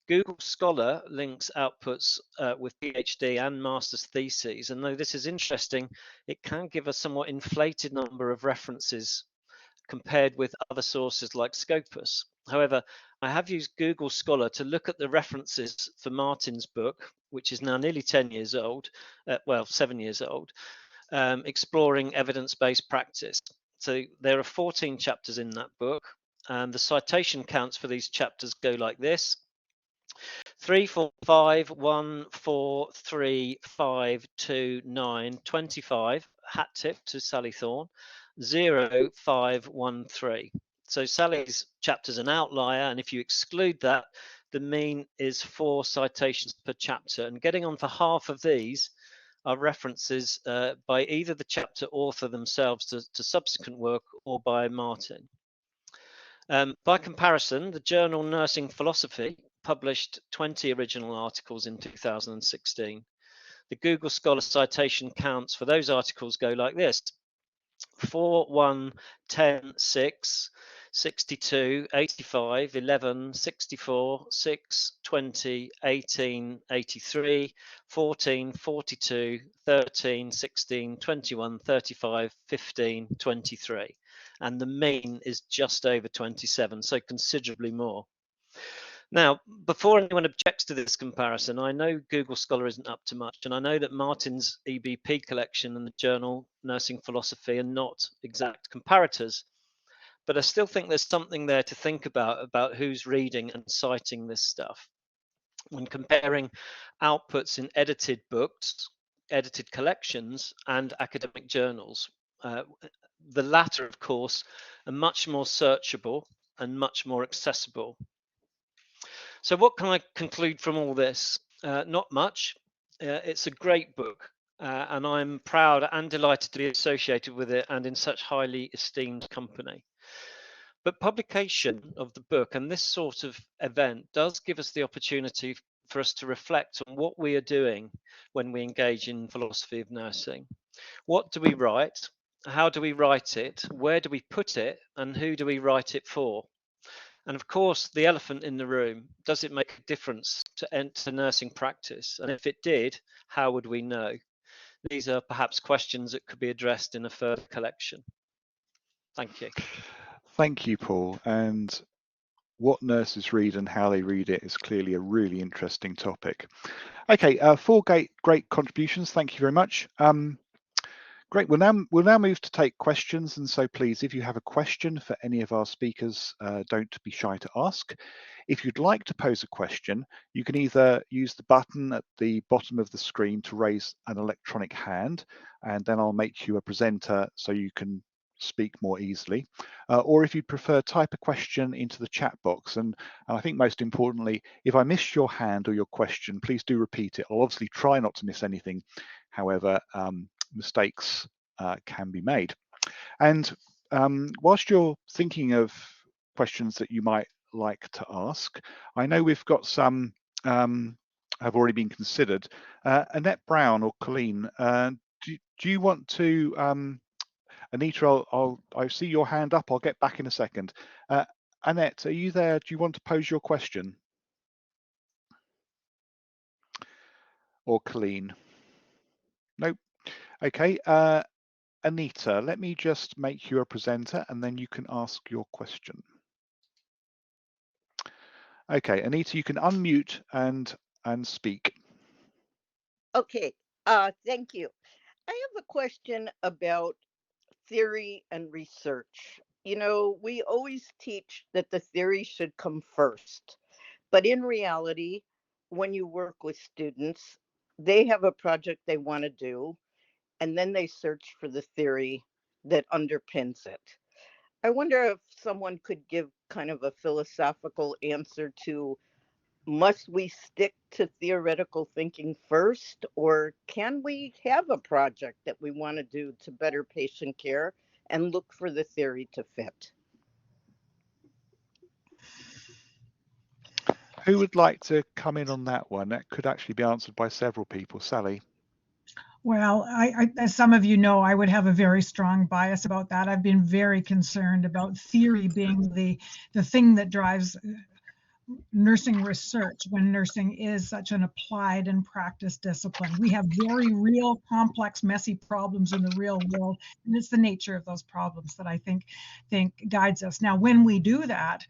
Google Scholar links outputs with PhD and master's theses, and though this is interesting, it can give a somewhat inflated number of references compared with other sources like Scopus. However, I have used Google Scholar to look at the references for Martin's book, which is now nearly 10 years old, well, 7 years old, exploring evidence-based practice. So there are 14 chapters in that book, and the citation counts for these chapters go like this: 3, 4, 5, 1, 4, 3, 5, 2, 9, 25. Hat tip to Sally Thorne. 0, 5, 1, 3. So Sally's chapter is an outlier, and if you exclude that, the mean is 4 citations per chapter. And getting on for half of these are references by either the chapter author themselves to subsequent work or by Martin. By comparison, the journal Nursing Philosophy published 20 original articles in 2016. The Google Scholar citation counts for those articles go like this: 4, 1, 10, 6, 62, 85, 11, 64, 6, 20, 18, 83, 14, 42, 13, 16, 21, 35, 15, 23. And the mean is just over 27, so considerably more. Now, before anyone objects to this comparison, I know Google Scholar isn't up to much, and I know that Martin's EBP collection and the journal Nursing Philosophy are not exact comparators, but I still think there's something there to think about who's reading and citing this stuff. When comparing outputs in edited books, edited collections, and academic journals, the latter, of course, are much more searchable and much more accessible. So what can I conclude from all this? Not much. It's a great book, and I'm proud and delighted to be associated with it and in such highly esteemed company. But publication of the book and this sort of event does give us the opportunity for us to reflect on what we are doing when we engage in philosophy of nursing. What do we write? How do we write it? Where do we put it? And who do we write it for? And of course, the elephant in the room, does it make a difference to nursing practice? And if it did, how would we know? These are perhaps questions that could be addressed in a further collection. Thank you. Thank you, Paul. And what nurses read and how they read it is clearly a really interesting topic. Okay, 4 great contributions. Thank you very much. Great. We'll now move to take questions. And so please, if you have a question for any of our speakers, don't be shy to ask. If you'd like to pose a question, you can either use the button at the bottom of the screen to raise an electronic hand, and then I'll make you a presenter so you can speak more easily. Or if you'd prefer, type a question into the chat box. And I think most importantly, if I missed your hand or your question, please do repeat it. I'll obviously try not to miss anything. However, mistakes can be made. And whilst you're thinking of questions that you might like to ask, I know we've got some have already been considered. Annette Brown or Colleen, do you want to, Anita, I see your hand up. I'll get back in a second. Annette, are you there? Do you want to pose your question? Or Colleen? Nope. Okay. Anita, let me just make you a presenter and then you can ask your question. Okay, Anita, you can unmute and speak. Okay, thank you. I have a question about theory and research. You know, we always teach that the theory should come first, but in reality, when you work with students, they have a project they want to do, and then they search for the theory that underpins it. I wonder if someone could give kind of a philosophical answer to, must we stick to theoretical thinking first, or can we have a project that we want to do to better patient care and look for the theory to fit? Who would like to come in on that one? That could actually be answered by several people. Sally. Well, as some of you know, I would have a very strong bias about that. I've been very concerned about theory being the thing that drives nursing research when nursing is such an applied and practiced discipline. We have very real, complex, messy problems in the real world, and it's the nature of those problems that I think guides us. Now, when we do that,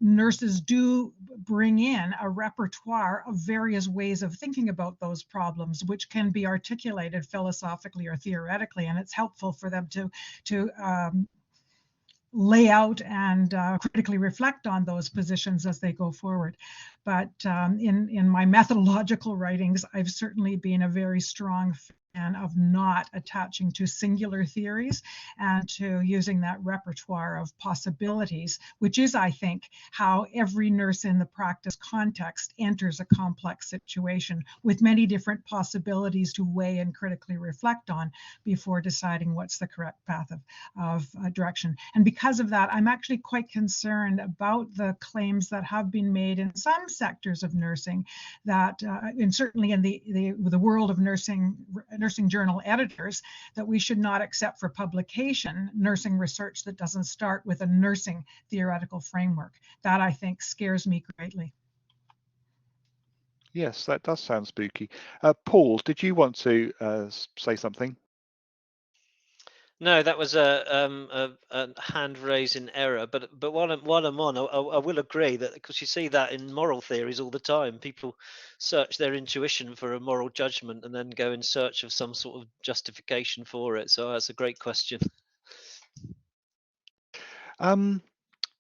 nurses do bring in a repertoire of various ways of thinking about those problems, which can be articulated philosophically or theoretically, and it's helpful for them to lay out and critically reflect on those positions as they go forward. But in my methodological writings, I've certainly been a very strong fan of not attaching to singular theories and to using that repertoire of possibilities, which is, I think, how every nurse in the practice context enters a complex situation with many different possibilities to weigh and critically reflect on before deciding what's the correct path of direction. And because of that, I'm actually quite concerned about the claims that have been made in some sectors of nursing that, and certainly in the world of nursing journal editors, that we should not accept for publication nursing research that doesn't start with a nursing theoretical framework. That, I think, scares me greatly. Yes, that does sound spooky. Paul, did you want to say something? No, that was a hand raising error. But while I'm on, I will agree that, because you see that in moral theories all the time, people search their intuition for a moral judgment and then go in search of some sort of justification for it. So that's a great question.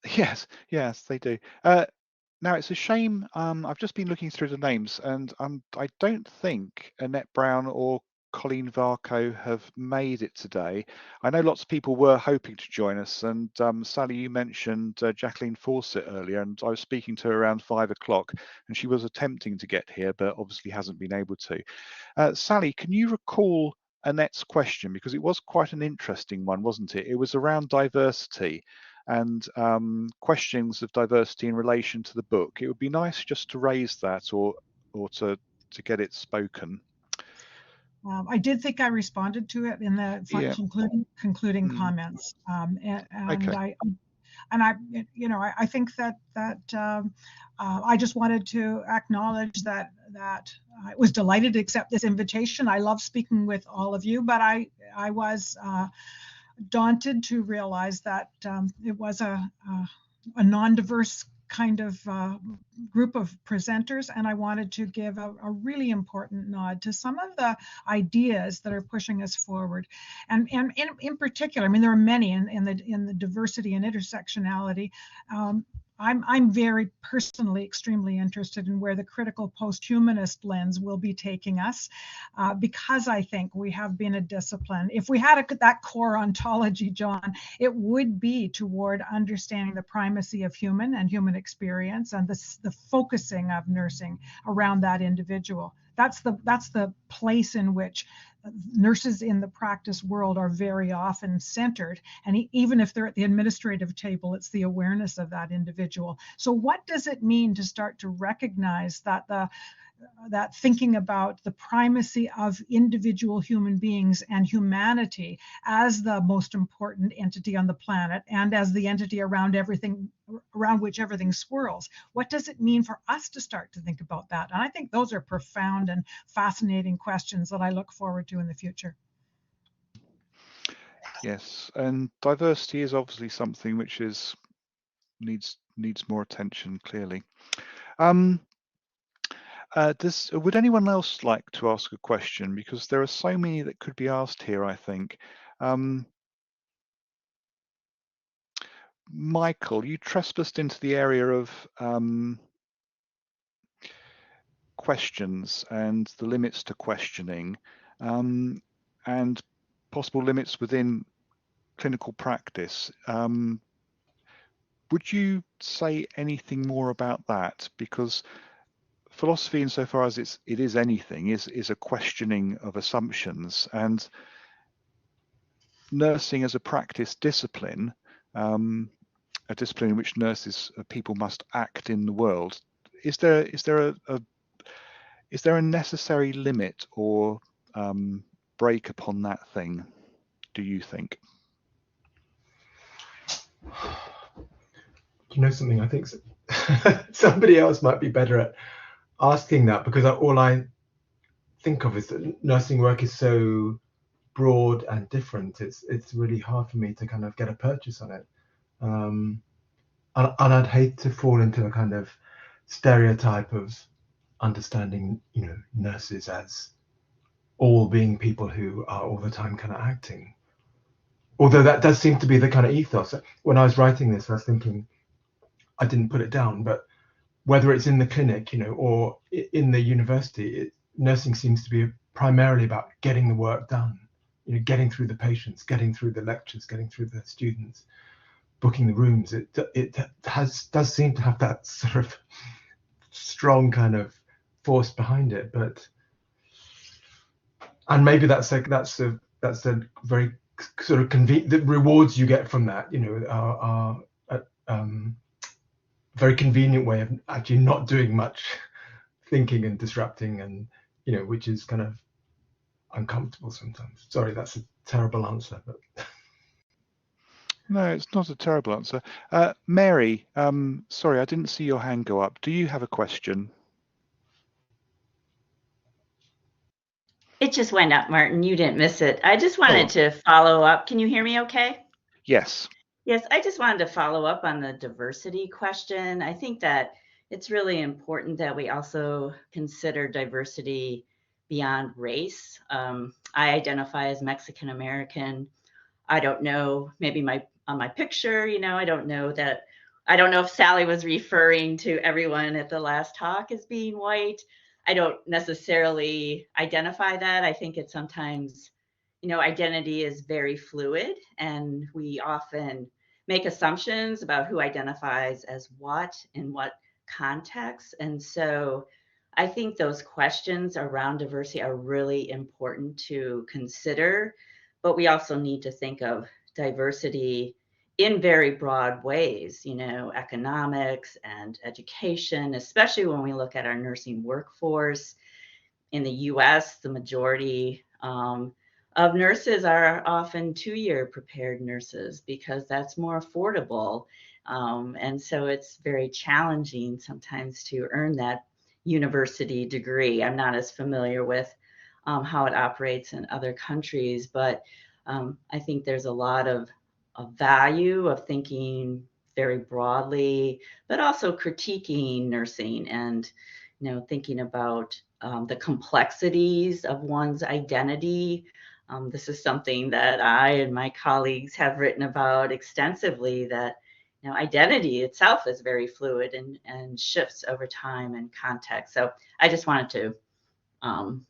Yes, they do. Now, it's a shame. I've just been looking through the names, and I don't think Annette Brown or Colleen Varco have made it today. I know lots of people were hoping to join us, and Sally, you mentioned Jacqueline Fawcett earlier, and I was speaking to her around 5 o'clock, and she was attempting to get here, but obviously hasn't been able to. Sally, can you recall Annette's question? Because it was quite an interesting one, wasn't it? It was around diversity and questions of diversity in relation to the book. It would be nice just to raise that or to get it spoken. I did think I responded to it in the concluding comments, Okay. I think that I just wanted to acknowledge that I was delighted to accept this invitation. I love speaking with all of you, but I was daunted to realize that it was a non-diverse kind of group of presenters, and I wanted to give a really important nod to some of the ideas that are pushing us forward, and in particular, I mean, there are many in the diversity and intersectionality. I'm very personally extremely interested in where the critical post-humanist lens will be taking us, because I think we have been a discipline. If we had that core ontology, John, it would be toward understanding the primacy of human and human experience, and the focusing of nursing around that individual. That's the place in which nurses in the practice world are very often centered. And even if they're at the administrative table, it's the awareness of that individual. So what does it mean to start to recognize that that thinking about the primacy of individual human beings and humanity as the most important entity on the planet and as the entity around which everything swirls? What does it mean for us to start to think about that? And I think those are profound and fascinating questions that I look forward to in the future. Yes, and diversity is obviously something which needs more attention, clearly. Would anyone else like to ask a question? Because there are so many that could be asked here, I think. Michael, you trespassed into the area of questions and the limits to questioning, and possible limits within clinical practice. Would you say anything more about that? Because philosophy, insofar as it is anything, is a questioning of assumptions, and nursing as a practice discipline, a discipline in which nurses, people must act in the world. Is there a necessary limit or break upon that thing, do you think? You know something, I think somebody else might be better at asking that, because all I think of is that nursing work is so broad and different. It's really hard for me to kind of get a purchase on it, and I'd hate to fall into a kind of stereotype of understanding, you know, nurses as all being people who are all the time kind of acting. Although that does seem to be the kind of ethos. When I was writing this, I was thinking, I didn't put it down, but whether it's in the clinic, you know, or in the university, nursing seems to be primarily about getting the work done, you know, getting through the patients, getting through the lectures, getting through the students, booking the rooms. It does seem to have that sort of strong kind of force behind it, and maybe that's a very sort of the rewards you get from that, you know, are very convenient way of actually not doing much thinking and disrupting, and, you know, which is kind of uncomfortable sometimes. Sorry, that's a terrible answer, but No, it's not a terrible answer. Mary, sorry, I didn't see your hand go up. Do you have a question? It just went up, Martin. You didn't miss it. I just wanted to follow up. Can you hear me okay? Yes. Yes, I just wanted to follow up on the diversity question. I think that it's really important that we also consider diversity beyond race. I identify as Mexican American. I don't know, maybe on my picture, you know, I don't know if Sally was referring to everyone at the last talk as being white. I don't necessarily identify that. I think it's sometimes, you know, identity is very fluid, and we often make assumptions about who identifies as what in what context. And so I think those questions around diversity are really important to consider, but we also need to think of diversity in very broad ways, you know, economics and education, especially when we look at our nursing workforce. In the US, the majority of nurses are often 2-year prepared nurses because that's more affordable. And so it's very challenging sometimes to earn that university degree. I'm not as familiar with how it operates in other countries, but I think there's a lot of value of thinking very broadly, but also critiquing nursing and, you know, thinking about the complexities of one's identity. This is something that I and my colleagues have written about extensively, that, you know, identity itself is very fluid and shifts over time and context. So I just wanted to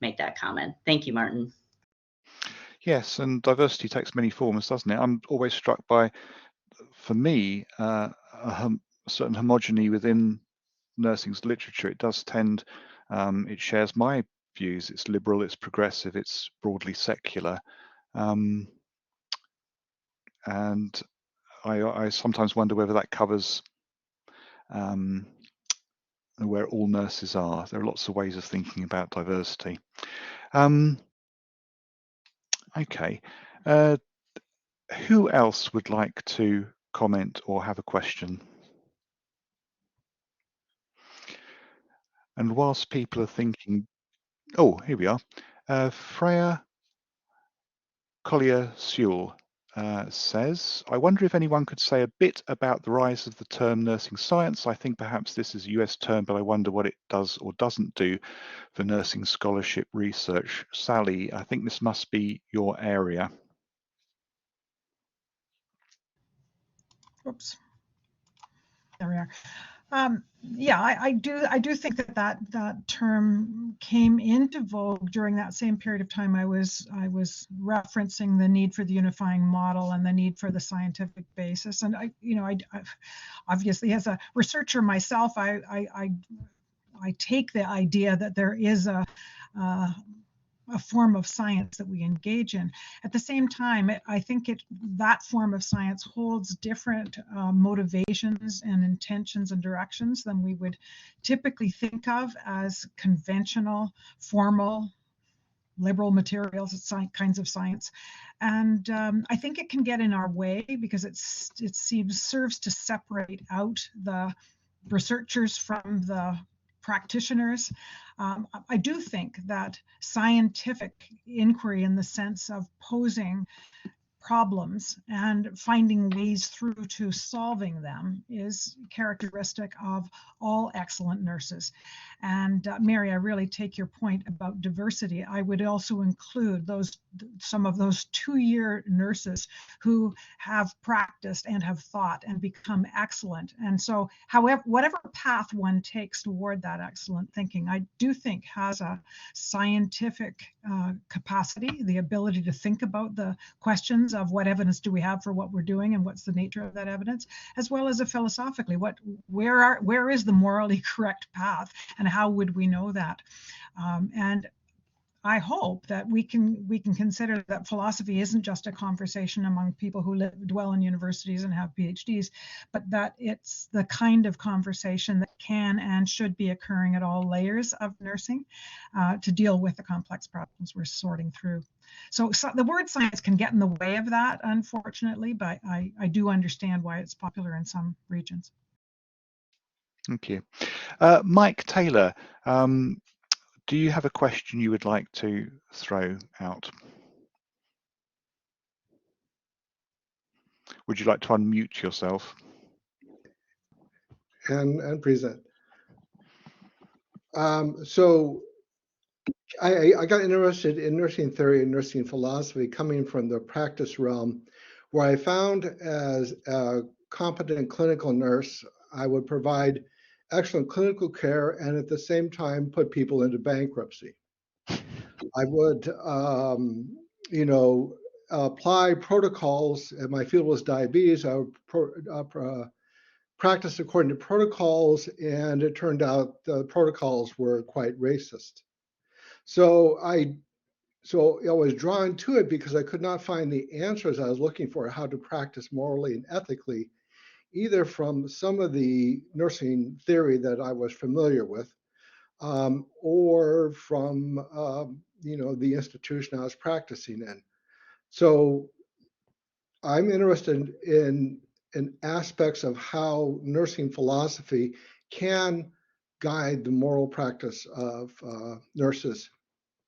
make that comment. Thank you, Martin. Yes, and diversity takes many forms, doesn't it? I'm always struck by, for me, a certain homogeny within nursing's literature. It does tend, it shares my views. It's liberal, it's progressive, it's broadly secular. And I sometimes wonder whether that covers where all nurses are. There are lots of ways of thinking about diversity. Okay. Who else would like to comment or have a question? And whilst people are thinking, oh, here we are. Freya Collier-Sewell says, I wonder if anyone could say a bit about the rise of the term nursing science. I think perhaps this is a US term, but I wonder what it does or doesn't do for nursing scholarship research. Sally, I think this must be your area. Oops. There we are. Yeah, I do think that term came into vogue during that same period of time. I was referencing the need for the unifying model and the need for the scientific basis. And I obviously, as a researcher myself, I take the idea that there is a form of science that we engage in. At the same time, I think that form of science holds different motivations and intentions and directions than we would typically think of as conventional, formal, liberal materials kinds of science. And I think it can get in our way because it serves to separate out the researchers from the practitioners. I do think that scientific inquiry, in the sense of posing problems and finding ways through to solving them, is characteristic of all excellent nurses. And Mary, I really take your point about diversity. I would also include some of those 2-year nurses who have practiced and have thought and become excellent. And so, however, whatever path one takes toward that excellent thinking, I do think has a scientific capacity, the ability to think about the questions of what evidence do we have for what we're doing and what's the nature of that evidence, as well as a philosophically, where is the morally correct path and how would we know that? And I hope that we can consider that philosophy isn't just a conversation among people who dwell in universities and have PhDs, but that it's the kind of conversation that can and should be occurring at all layers of nursing to deal with the complex problems we're sorting through. So the word science can get in the way of that, unfortunately, but I do understand why it's popular in some regions. Thank you. Mike Taylor, do you have a question you would like to throw out? Would you like to unmute yourself? And present. So I got interested in nursing theory and nursing philosophy coming from the practice realm, where I found as a competent clinical nurse, I would provide excellent clinical care and at the same time put people into bankruptcy. I would, apply protocols. And my field was diabetes. I would practice according to protocols, and it turned out the protocols were quite racist. So I was drawn to it because I could not find the answers I was looking for, how to practice morally and ethically, either from some of the nursing theory that I was familiar with, or from the institution I was practicing in. So I'm interested in aspects of how nursing philosophy can guide the moral practice of nurses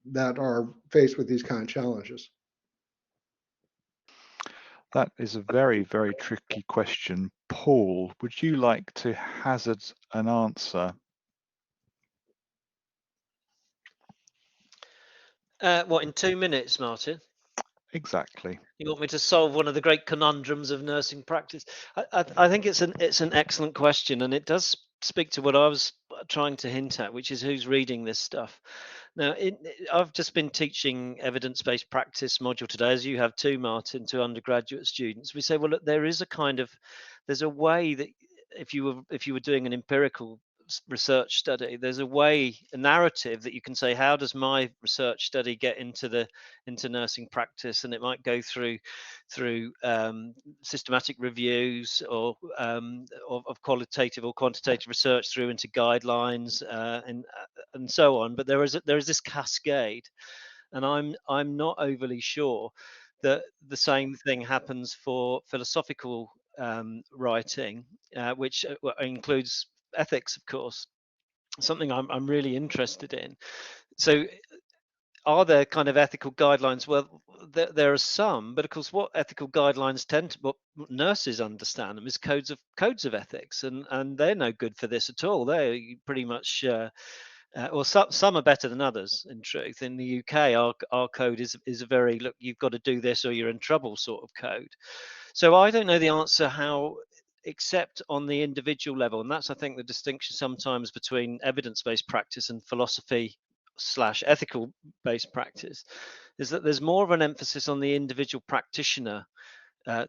that are faced with these kind of challenges. That is a very, very tricky question. Paul, would you like to hazard an answer? What, in 2 minutes, Martin? Exactly. You want me to solve one of the great conundrums of nursing practice? I think it's an excellent question, and it does speak to what I was trying to hint at, which is who's reading this stuff. Now, I've just been teaching evidence-based practice module today, as you have too, Martin, to undergraduate students. We say, well, look, there's a way that if you were doing an empirical research study, there's a narrative that you can say, how does my research study get into nursing practice? And it might go through systematic reviews or of qualitative or quantitative research through into guidelines and so on. But there is this cascade, and I'm not overly sure that the same thing happens for philosophical writing, which includes ethics, of course, something I'm really interested in. So are there kind of ethical guidelines? Well, there are some, but of course what ethical guidelines what nurses understand them is codes of ethics, and they're no good for this at all. They're pretty much well, some are better than others, in truth. In the UK, our code is a very, look, you've got to do this or you're in trouble sort of code. So I don't know the answer how except on the individual level. And that's, I think, the distinction sometimes between evidence-based practice and philosophy/ethical-based practice, is that there's more of an emphasis on the individual practitioner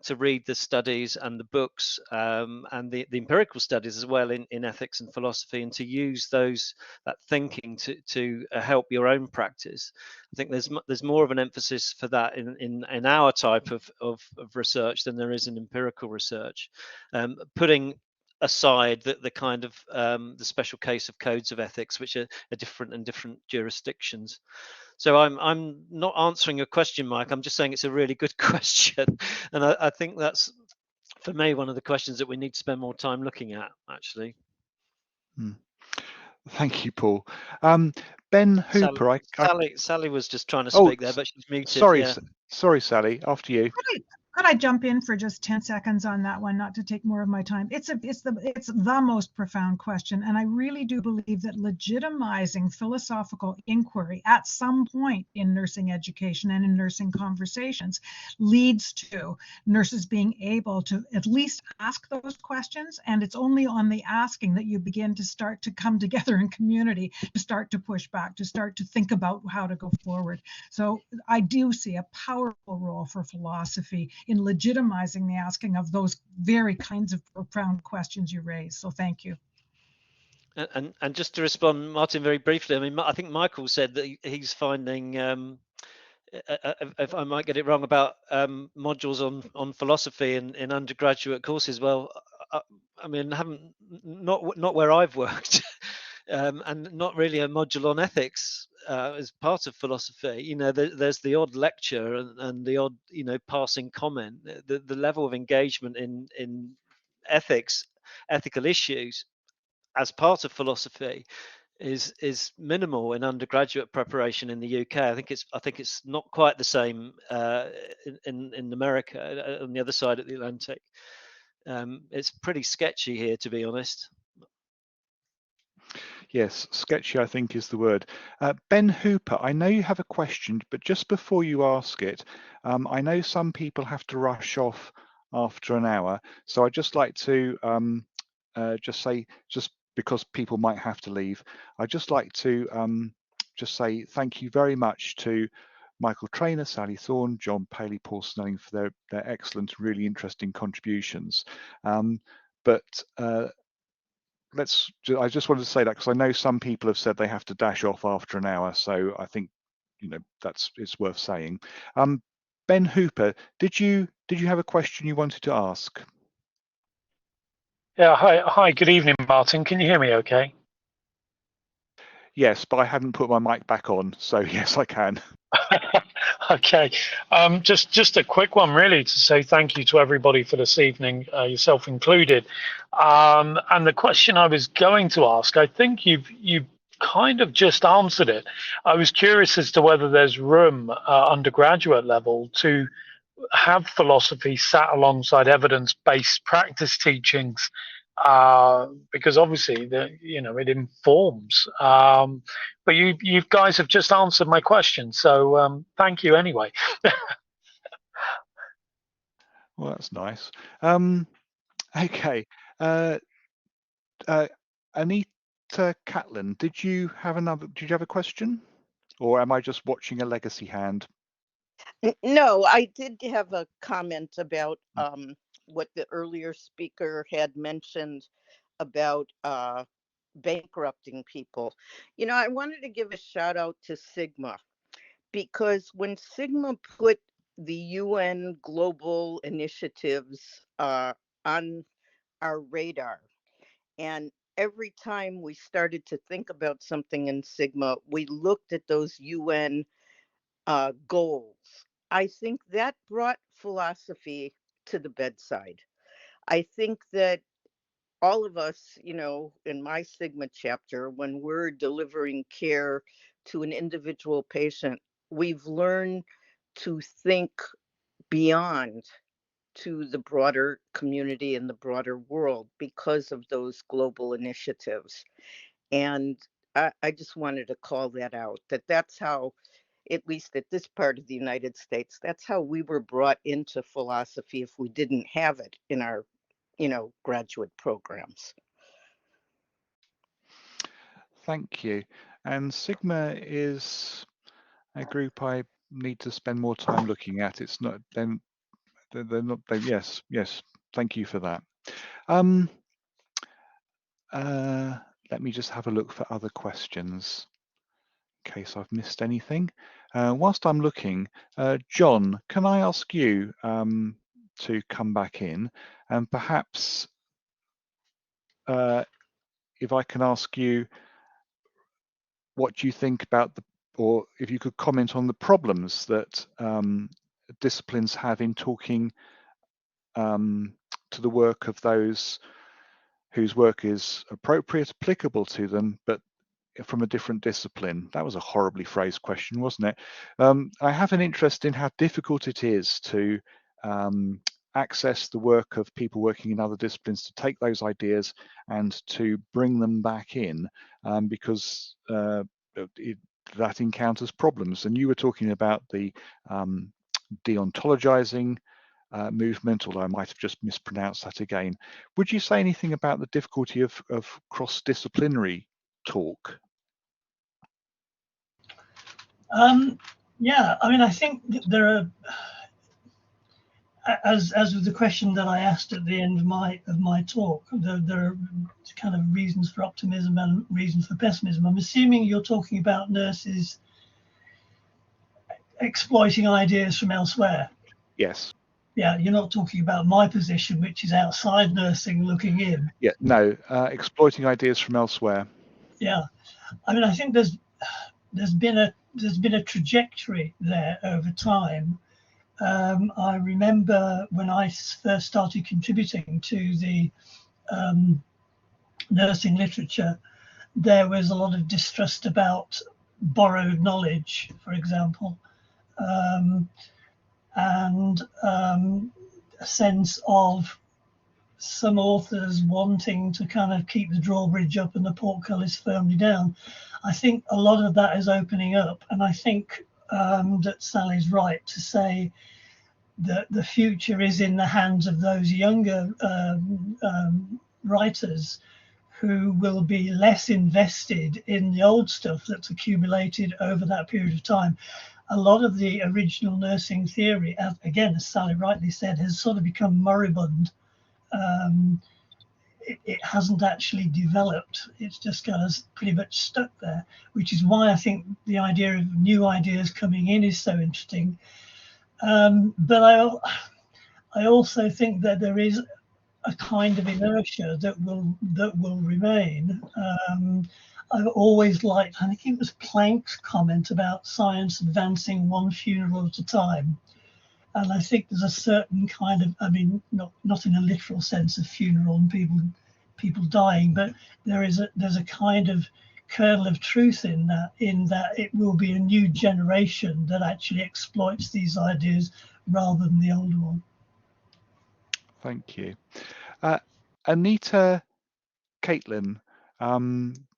to read the studies and the books and the empirical studies as well in ethics and philosophy, and to use that thinking to help your own practice. I think there's more of an emphasis for that in our type of research than there is in empirical research, putting aside the kind of the special case of codes of ethics, which are different in different jurisdictions. So I'm not answering your question, Mike. I'm just saying it's a really good question, and I think that's, for me, one of the questions that we need to spend more time looking at, actually. Thank you, Paul. Ben Hooper. Sally was just trying to speak there, but she's muted. Sorry, yeah. Sorry, Sally. After you. Could I jump in for just 10 seconds on that one, not to take more of my time? It's the most profound question, and I really do believe that legitimizing philosophical inquiry at some point in nursing education and in nursing conversations leads to nurses being able to at least ask those questions, and it's only on the asking that you begin to start to come together in community, to start to push back, to start to think about how to go forward. So I do see a powerful role for philosophy in legitimizing the asking of those very kinds of profound questions you raise. So thank you. And just to respond, Martin, very briefly, I mean, I think Michael said that he's finding, if I might get it wrong, about modules on philosophy in undergraduate courses. Well, I mean, not where I've worked, and not really a module on ethics as part of philosophy. You know, there's the odd lecture and the odd, passing comment. The level of engagement in ethical issues as part of philosophy is minimal in undergraduate preparation in the UK. I think it's not quite the same in America, on the other side of the Atlantic. It's pretty sketchy here, to be honest. Yes, sketchy, I think, is the word. Ben Hooper, I know you have a question, but just before you ask it, I know some people have to rush off after an hour, so I'd just like to just say, just because people might have to leave, I'd just like to just say thank you very much to Michael Traynor, Sally Thorne, John Paley, Paul Snelling for their excellent, really interesting contributions. I just wanted to say that because I know some people have said they have to dash off after an hour, so I think it's worth saying. Ben Hooper, did you have a question you wanted to ask? Yeah, hi, good evening, Martin. Can you hear me okay? Yes, but I hadn't put my mic back on, so yes, I can. Okay, just a quick one, really, to say thank you to everybody for this evening, yourself included. And the question I was going to ask, I think you've kind of just answered it. I was curious as to whether there's room undergraduate level to have philosophy sat alongside evidence-based practice teachings, because obviously it informs. But you guys have just answered my question, so thank you anyway. Well, that's nice. Okay, Anita Catlin, did you have a question, or am I just watching a legacy hand? No, I did have a comment about what the earlier speaker had mentioned about bankrupting people. I wanted to give a shout out to Sigma, because when Sigma put the UN global initiatives on our radar, and every time we started to think about something in Sigma, we looked at those UN goals. I think that brought philosophy to the bedside. I think that all of us, in my Sigma chapter, when we're delivering care to an individual patient, we've learned to think beyond to the broader community and the broader world because of those global initiatives. And I just wanted to call that out, that's how, at least at this part of the United States, that's how we were brought into philosophy if we didn't have it in our graduate programs. Thank you. And Sigma is a group I need to spend more time looking at. It's not then they're not they, yes. Thank you for that. Let me just have a look for other questions in case I've missed anything. Whilst I'm looking, John, can I ask you to come back in, and perhaps if I can ask you what you think about or if you could comment on the problems that disciplines have in talking to the work of those whose work is appropriate, applicable to them, but from a different discipline. That was a horribly phrased question, wasn't it? I have an interest in how difficult it is to access the work of people working in other disciplines, to take those ideas and to bring them back in, because that encounters problems. And you were talking about the deontologizing movement, although I might have just mispronounced that again. Would you say anything about the difficulty of cross-disciplinary talk? Yeah, I mean, I think there are, as with the question that I asked at the end of my talk, there are kind of reasons for optimism and reasons for pessimism. I'm assuming you're talking about nurses exploiting ideas from elsewhere. Yes. Yeah, you're not talking about my position, which is outside nursing looking in. Yeah, no, exploiting ideas from elsewhere. Yeah, I mean, I think there's been a trajectory there over time. I remember when I first started contributing to the nursing literature, there was a lot of distrust about borrowed knowledge, for example, and a sense of some authors wanting to kind of keep the drawbridge up and the portcullis firmly down. I think a lot of that is opening up, and I think that Sally's right to say that the future is in the hands of those younger writers who will be less invested in the old stuff that's accumulated over that period of time. A lot of the original nursing theory, again, as Sally rightly said, has sort of become moribund. It hasn't actually developed. It's just kind of pretty much stuck there, which is why I think the idea of new ideas coming in is so interesting. But I also think that there is a kind of inertia that will remain. I've always liked, I think it was Planck's comment about science advancing one funeral at a time. And I think there's a certain kind of, I mean, not in a literal sense of funeral and people dying, but there's a kind of kernel of truth in that it will be a new generation that actually exploits these ideas rather than the older one. Thank you. Anita Caitlin,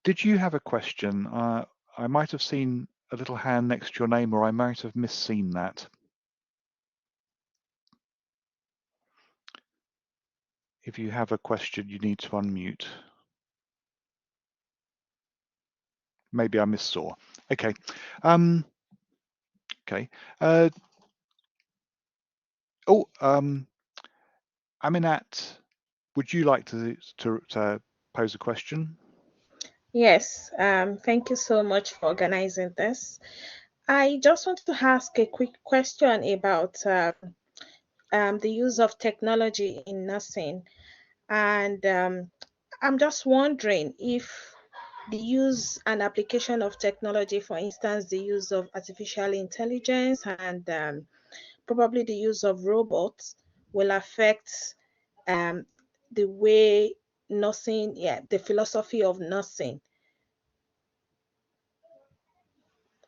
did you have a question? I might have seen a little hand next to your name, or I might have misseen that. If you have a question, you need to unmute. Maybe I missaw. Okay. Okay. Aminat, would you like to pose a question? Yes, thank you so much for organizing this. I just want to ask a quick question about the use of technology in nursing. And I'm just wondering if the use and application of technology, for instance, the use of artificial intelligence and probably the use of robots, will affect the way nursing, the philosophy of nursing.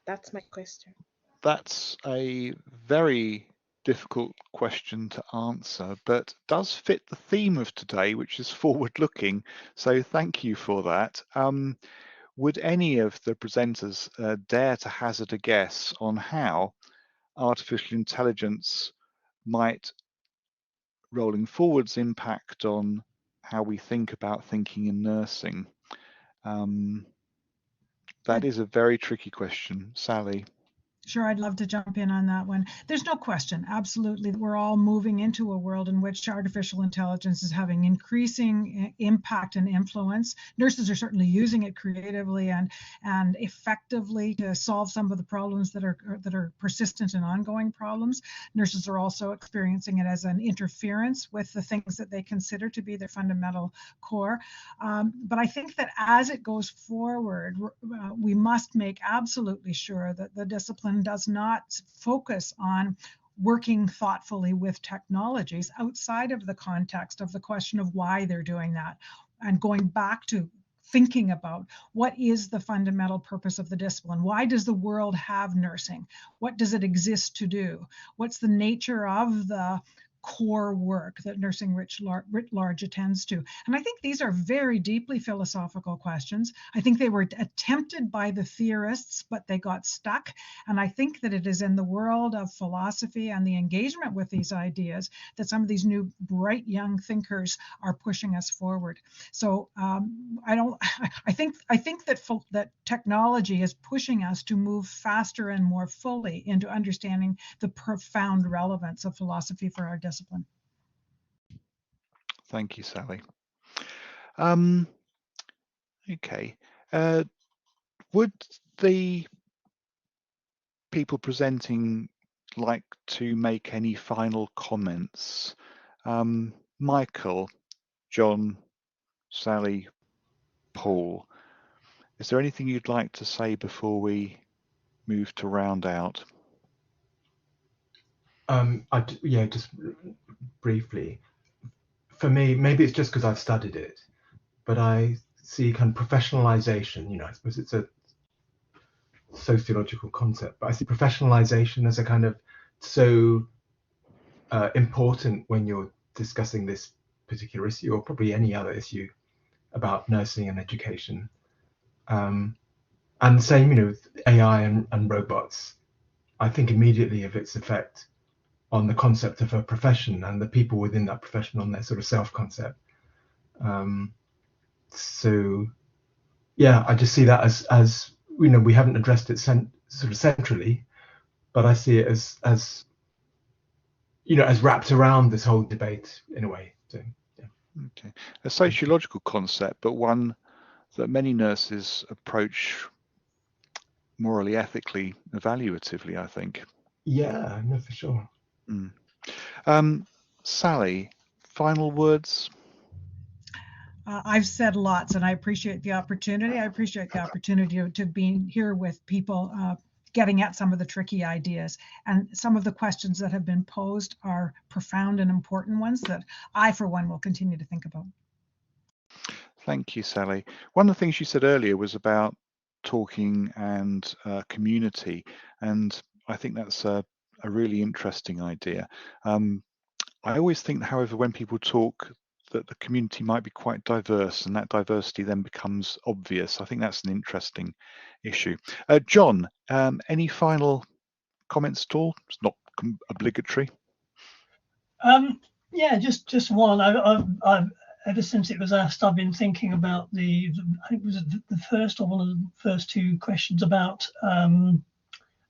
That's my question. That's a very difficult question to answer, but does fit the theme of today, which is forward-looking. So thank you for that. Would any of the presenters dare to hazard a guess on how artificial intelligence might, rolling forwards, impact on how we think about thinking in nursing. That is a very tricky question. Sally. Sure, I'd love to jump in on that one. There's no question, absolutely, we're all moving into a world in which artificial intelligence is having increasing impact and influence. Nurses are certainly using it creatively and effectively to solve some of the problems that are persistent and ongoing problems. Nurses are also experiencing it as an interference with the things that they consider to be their fundamental core. But I think that as it goes forward, we must make absolutely sure that the discipline does not focus on working thoughtfully with technologies outside of the context of the question of why they're doing that, and going back to thinking about what is the fundamental purpose of the discipline. Why does the world have nursing? What does it exist to do? What's the nature of the core work that nursing writ large attends to? And I think these are very deeply philosophical questions. I think they were attempted by the theorists, but they got stuck. And I think that it is in the world of philosophy and the engagement with these ideas that some of these new bright young thinkers are pushing us forward. So I think that technology is pushing us to move faster and more fully into understanding the profound relevance of philosophy for our discipline. Thank you, Sally. Okay. Would the people presenting like to make any final comments? Michael, John, Sally, Paul, is there anything you'd like to say before we move to round out? Yeah, just briefly. For me, maybe it's just because I've studied it, but I see kind of professionalization. You know, I suppose it's a sociological concept, but I see professionalization as a kind of so important when you're discussing this particular issue, or probably any other issue about nursing and education. And the same, you know, with AI and robots. I think immediately of its effect on the concept of a profession and the people within that profession, on their sort of self-concept. So yeah, I just see that as you know, we haven't addressed it sort of centrally, but I see it as you know, as wrapped around this whole debate in a way. So yeah. Okay, a sociological concept, but one that many nurses approach morally, ethically, evaluatively, I think. Yeah, no, for sure. Sally, final words? I've said lots, and I appreciate the opportunity. I appreciate the opportunity to be here with people getting at some of the tricky ideas. And some of the questions that have been posed are profound and important ones that I, for one, will continue to think about. Thank you, Sally. One of the things you said earlier was about talking and community, and I think that's a really interesting idea. I always think, however, when people talk, that the community might be quite diverse, and that diversity then becomes obvious. I think that's an interesting issue. John, any final comments at all? It's not obligatory. Yeah, just one. I've ever since it was asked, I've been thinking about I think it was the first or one of the first two questions about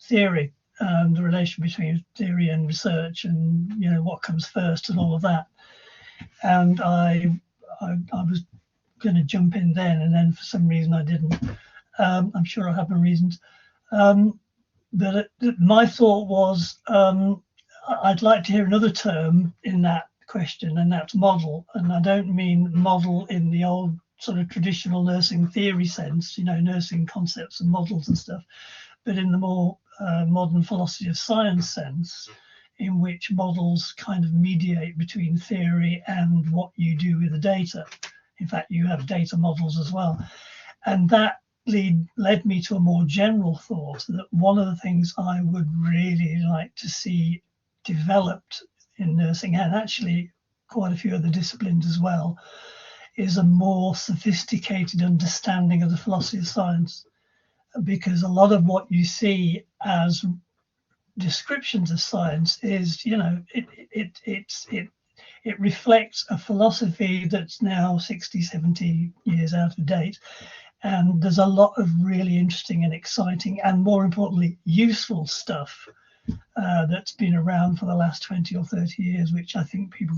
theory, the relation between theory and research, and you know what comes first and all of that. And I was going to jump in then, and then for some reason I didn't. I'm sure I have my reasons. But my thought was I'd like to hear another term in that question, and that's model. And I don't mean model in the old sort of traditional nursing theory sense, you know, nursing concepts and models and stuff, but in the more modern philosophy of science sense, in which models kind of mediate between theory and what you do with the data. In fact, you have data models as well. And that led me to a more general thought that one of the things I would really like to see developed in nursing, and actually quite a few other disciplines as well, is a more sophisticated understanding of the philosophy of science. Because a lot of what you see as descriptions of science is, you know, it reflects a philosophy that's now 60, 70 years out of date. And there's a lot of really interesting and exciting and, more importantly, useful stuff that's been around for the last 20 or 30 years, which I think people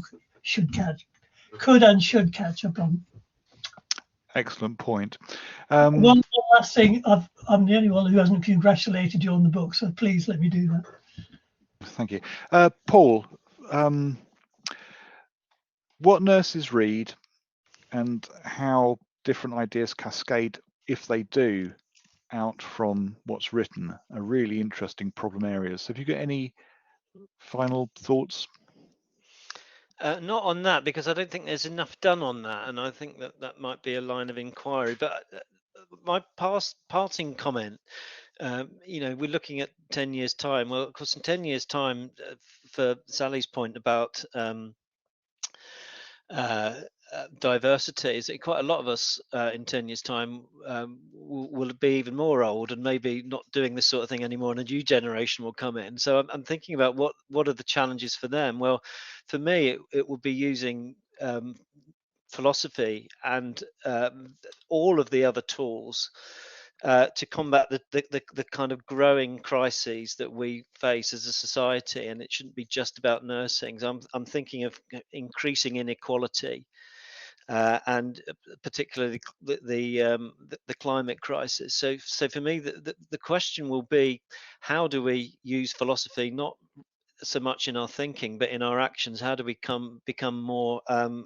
could and should catch up on. Excellent point. One last thing, I'm the only one who hasn't congratulated you on the book, so please let me do that. Thank you. Paul, what nurses read and how different ideas cascade, if they do, out from what's written, are really interesting problem areas. Have you got any final thoughts? Not on that, because I don't think there's enough done on that, and I think that that might be a line of inquiry. But my parting comment, you know, we're looking at 10 years' time. Well, of course, in 10 years' time, for Sally's point about diversity, is that quite a lot of us in 10 years' time will be even more old and maybe not doing this sort of thing anymore, and a new generation will come in. So I'm thinking about what are the challenges for them. Well, for me, it would be using philosophy and all of the other tools to combat the kind of growing crises that we face as a society, and it shouldn't be just about nursing. So I'm thinking of increasing inequality, and particularly the climate crisis. So for me, the question will be, how do we use philosophy not so much in our thinking but in our actions? How do we become more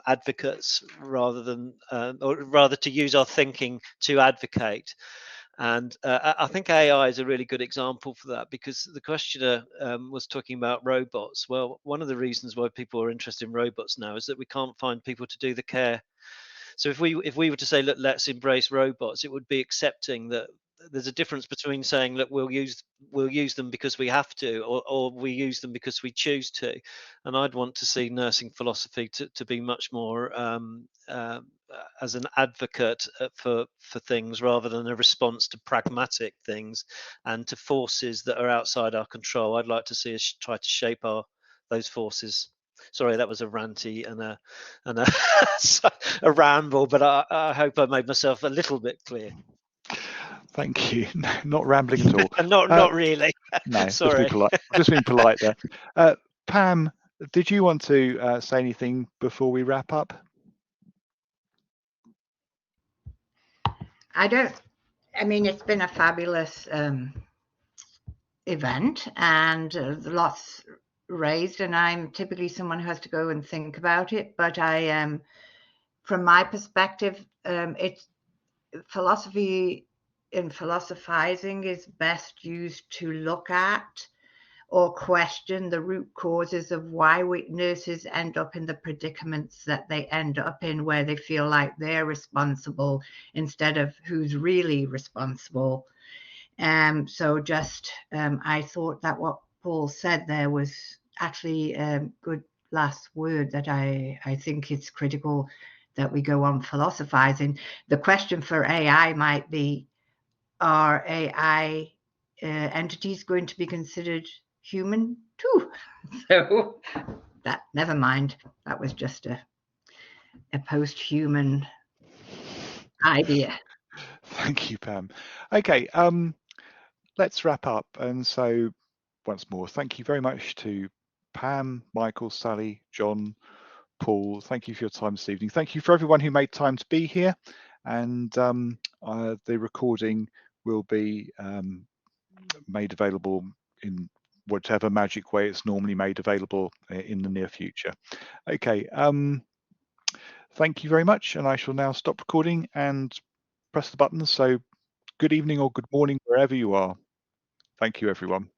advocates rather than or rather to use our thinking to advocate? And I think AI is a really good example for that, because the questioner was talking about robots. Well, one of the reasons why people are interested in robots now is that we can't find people to do the care. So if we were to say, look, let's embrace robots, it would be accepting that there's a difference between saying, look, we'll use them because we have to, or we use them because we choose to. And I'd want to see nursing philosophy to be much more as an advocate for things, rather than a response to pragmatic things and to forces that are outside our control. I'd like to see us try to shape those forces. Sorry, that was a ranty and a ramble, but I hope I made myself a little bit clear. Thank you. Not rambling at all. Not really. No, sorry. Just being polite there. Pam, did you want to say anything before we wrap up? I mean, it's been a fabulous event, and lots raised, and I'm typically someone who has to go and think about it, but from my perspective, it's philosophy in philosophizing is best used to look at or question the root causes of why nurses end up in the predicaments that they end up in, where they feel like they're responsible instead of who's really responsible. So just I thought that what Paul said there was actually a good last word, that I think it's critical that we go on philosophizing. The question for AI might be, are AI entities going to be considered human too? So that, never mind, that was just a post-human idea. Thank you, Pam. Okay, let's wrap up. And so once more, thank you very much to Pam, Michael, Sally, John, Paul. Thank you for your time this evening. Thank you for everyone who made time to be here. And the recording will be made available in whatever magic way it's normally made available in the near future. Okay, thank you very much, and I shall now stop recording and press the button. So good evening or good morning wherever you are. Thank you, everyone.